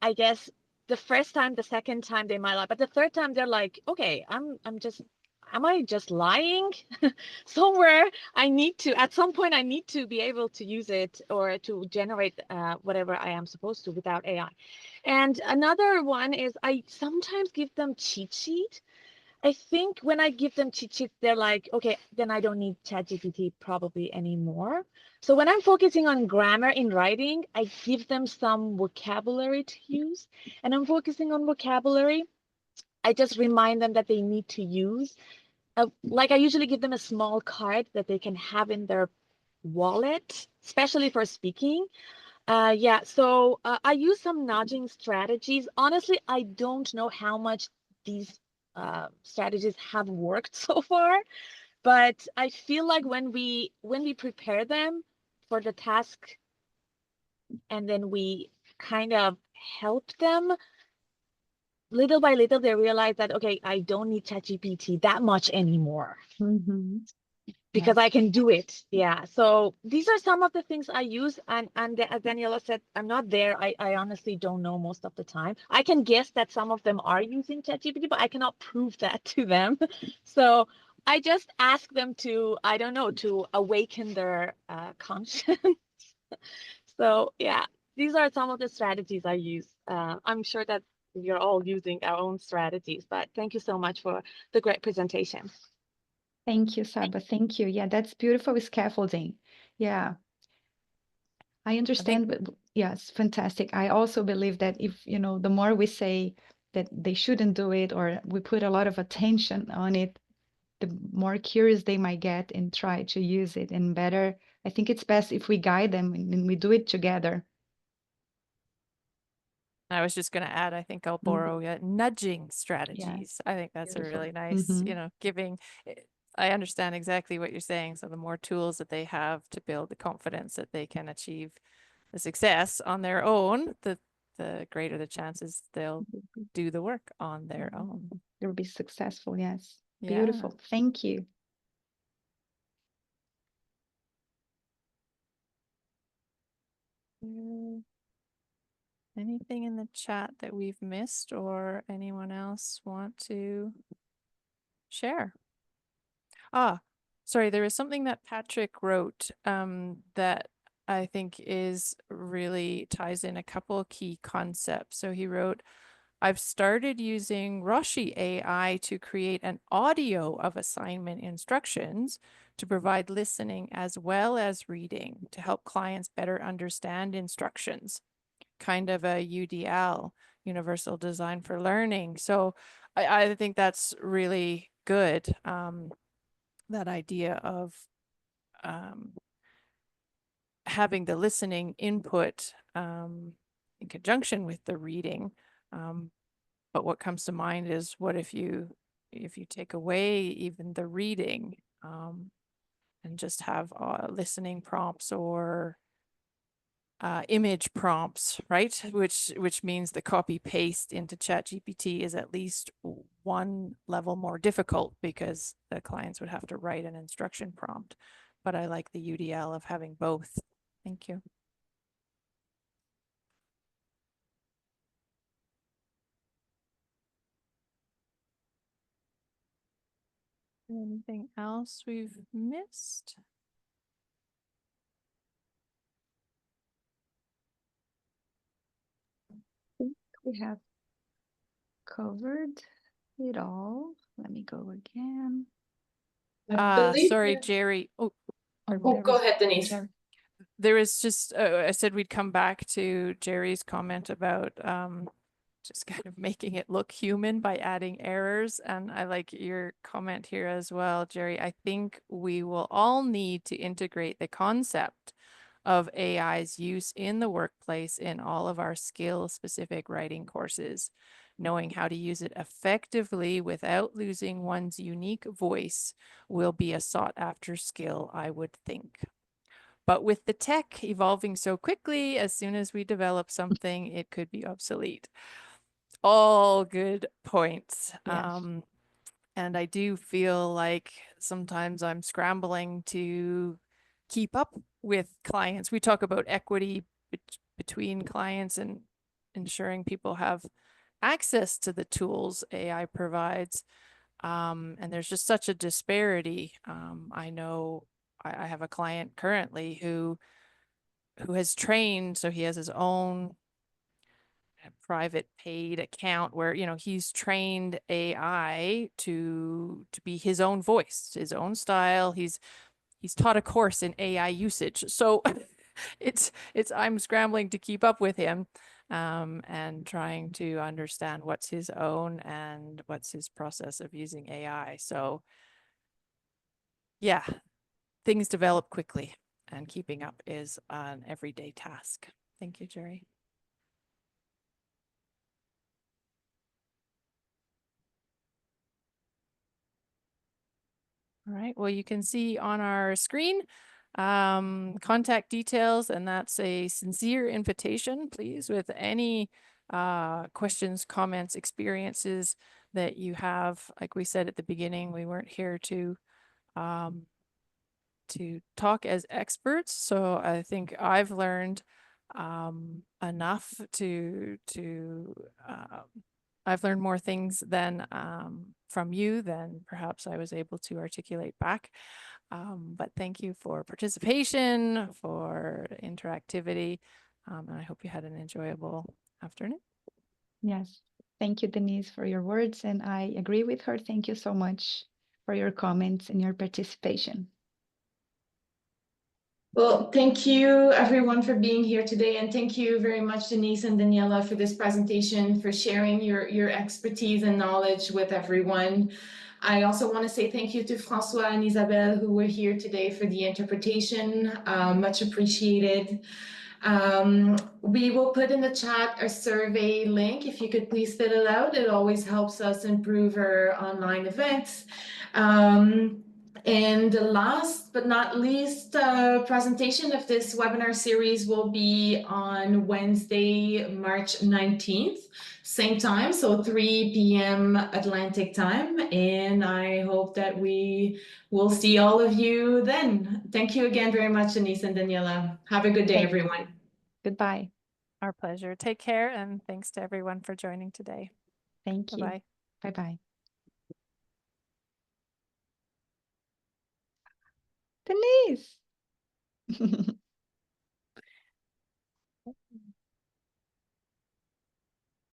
I guess the first time, the second time they might lie, but the third time they're like, okay, am I just lying? Somewhere I need to, at some point I need to be able to use it or to generate whatever I am supposed to without AI. And another one is I sometimes give them cheat sheet. I think when I give them cheat sheets, they're like, okay, then I don't need ChatGPT probably anymore. So when I'm focusing on grammar in writing, I give them some vocabulary to use. And I'm focusing on vocabulary. I just remind them that they need to use. Like I usually give them a small card that they can have in their wallet, especially for speaking. Yeah, so I use some nudging strategies. Honestly, I don't know how much these strategies have worked so far, but I feel like when we prepare them for the task and then we kind of help them, little by little they realize that, okay, I don't need ChatGPT that much anymore. Because I can do it. Yeah. So these are some of the things I use. And as Daniela said, I'm not there. I honestly don't know most of the time. I can guess that some of them are using ChatGPT, but I cannot prove that to them. So I just ask them to, I don't know, to awaken their conscience. So yeah, these are some of the strategies I use. I'm sure that we're all using our own strategies. But thank you so much for the great presentation. Thank you, Saba. Thank you. Yeah, that's beautiful scaffolding. Yeah. I understand, but yes, fantastic. I also believe that if, the more we say that they shouldn't do it, or we put a lot of attention on it, the more curious they might get and try to use it. And better, I think it's best if we guide them and we do it together. I was just going to add, I think I'll borrow nudging strategies. I think that's Beautiful. a really nice, giving. I understand exactly what you're saying. So the more tools that they have to build the confidence that they can achieve the success on their own, the greater the chances they'll do the work on their own. They'll be successful. Yes. Yeah. Beautiful. Thank you. Anything in the chat that we've missed or anyone else want to share? Sorry, there is something that Patrick wrote that I think really ties in a couple of key concepts. So he wrote, I've started using Roshi AI to create an audio of assignment instructions to provide listening as well as reading to help clients better understand instructions. Kind of a UDL, Universal Design for Learning. So I think that's really good. That idea of having the listening input in conjunction with the reading. But what comes to mind is, what if you take away even the reading and just have listening prompts or image prompts, right? Which means the copy paste into ChatGPT is at least one level more difficult because the clients would have to write an instruction prompt. But I like the UDL of having both. Thank you. Anything else we've missed? I think we have covered it all. Let me go again. Sorry, Jerry. Go ahead, Denise. There is just, I said we'd come back to Jerry's comment about just kind of making it look human by adding errors. And I like your comment here as well, Jerry. I think we will all need to integrate the concept of AI's use in the workplace in all of our skill-specific writing courses. Knowing how to use it effectively without losing one's unique voice will be a sought-after skill, I would think. But with the tech evolving so quickly, as soon as we develop something, it could be obsolete. All good points. Yes. And I do feel like sometimes I'm scrambling to keep up with clients. We talk about equity between clients and ensuring people have access to the tools AI provides. And there's just such a disparity. I know I have a client currently who has trained, so he has his own private paid account where, he's trained AI to be his own voice, his own style. He's taught a course in AI usage. So I'm scrambling to keep up with him and trying to understand what's his own and what's his process of using AI. So yeah, things develop quickly and keeping up is an everyday task. Thank you, Jerry. All right, well, you can see on our screen contact details, and that's a sincere invitation, please, with any questions, comments, experiences that you have. Like we said at the beginning, we weren't here to talk as experts. So I think I've learned enough I've learned more things than from you than perhaps I was able to articulate back. But thank you for participation, for interactivity, and I hope you had an enjoyable afternoon. Yes, Thank you, Denise, for your words, and I agree with her. Thank you so much for your comments and your participation. Well, thank you everyone for being here today, and thank you very much, Denise and Daniela, for this presentation, for sharing your expertise and knowledge with everyone. I also want to say thank you to Francois and Isabelle, who were here today for the interpretation. Much appreciated. We will put in the chat a survey link. If you could please fill it out, it always helps us improve our online events. And the last but not least presentation of this webinar series will be on Wednesday, March 19th, same time, so 3 p.m. Atlantic time. And I hope that we will see all of you then. Thank you again very much, Denise and Daniela. Have a good day, everyone. Goodbye. Our pleasure. Take care, and thanks to everyone for joining today. Thank you. Bye-bye. Bye-bye. Denise.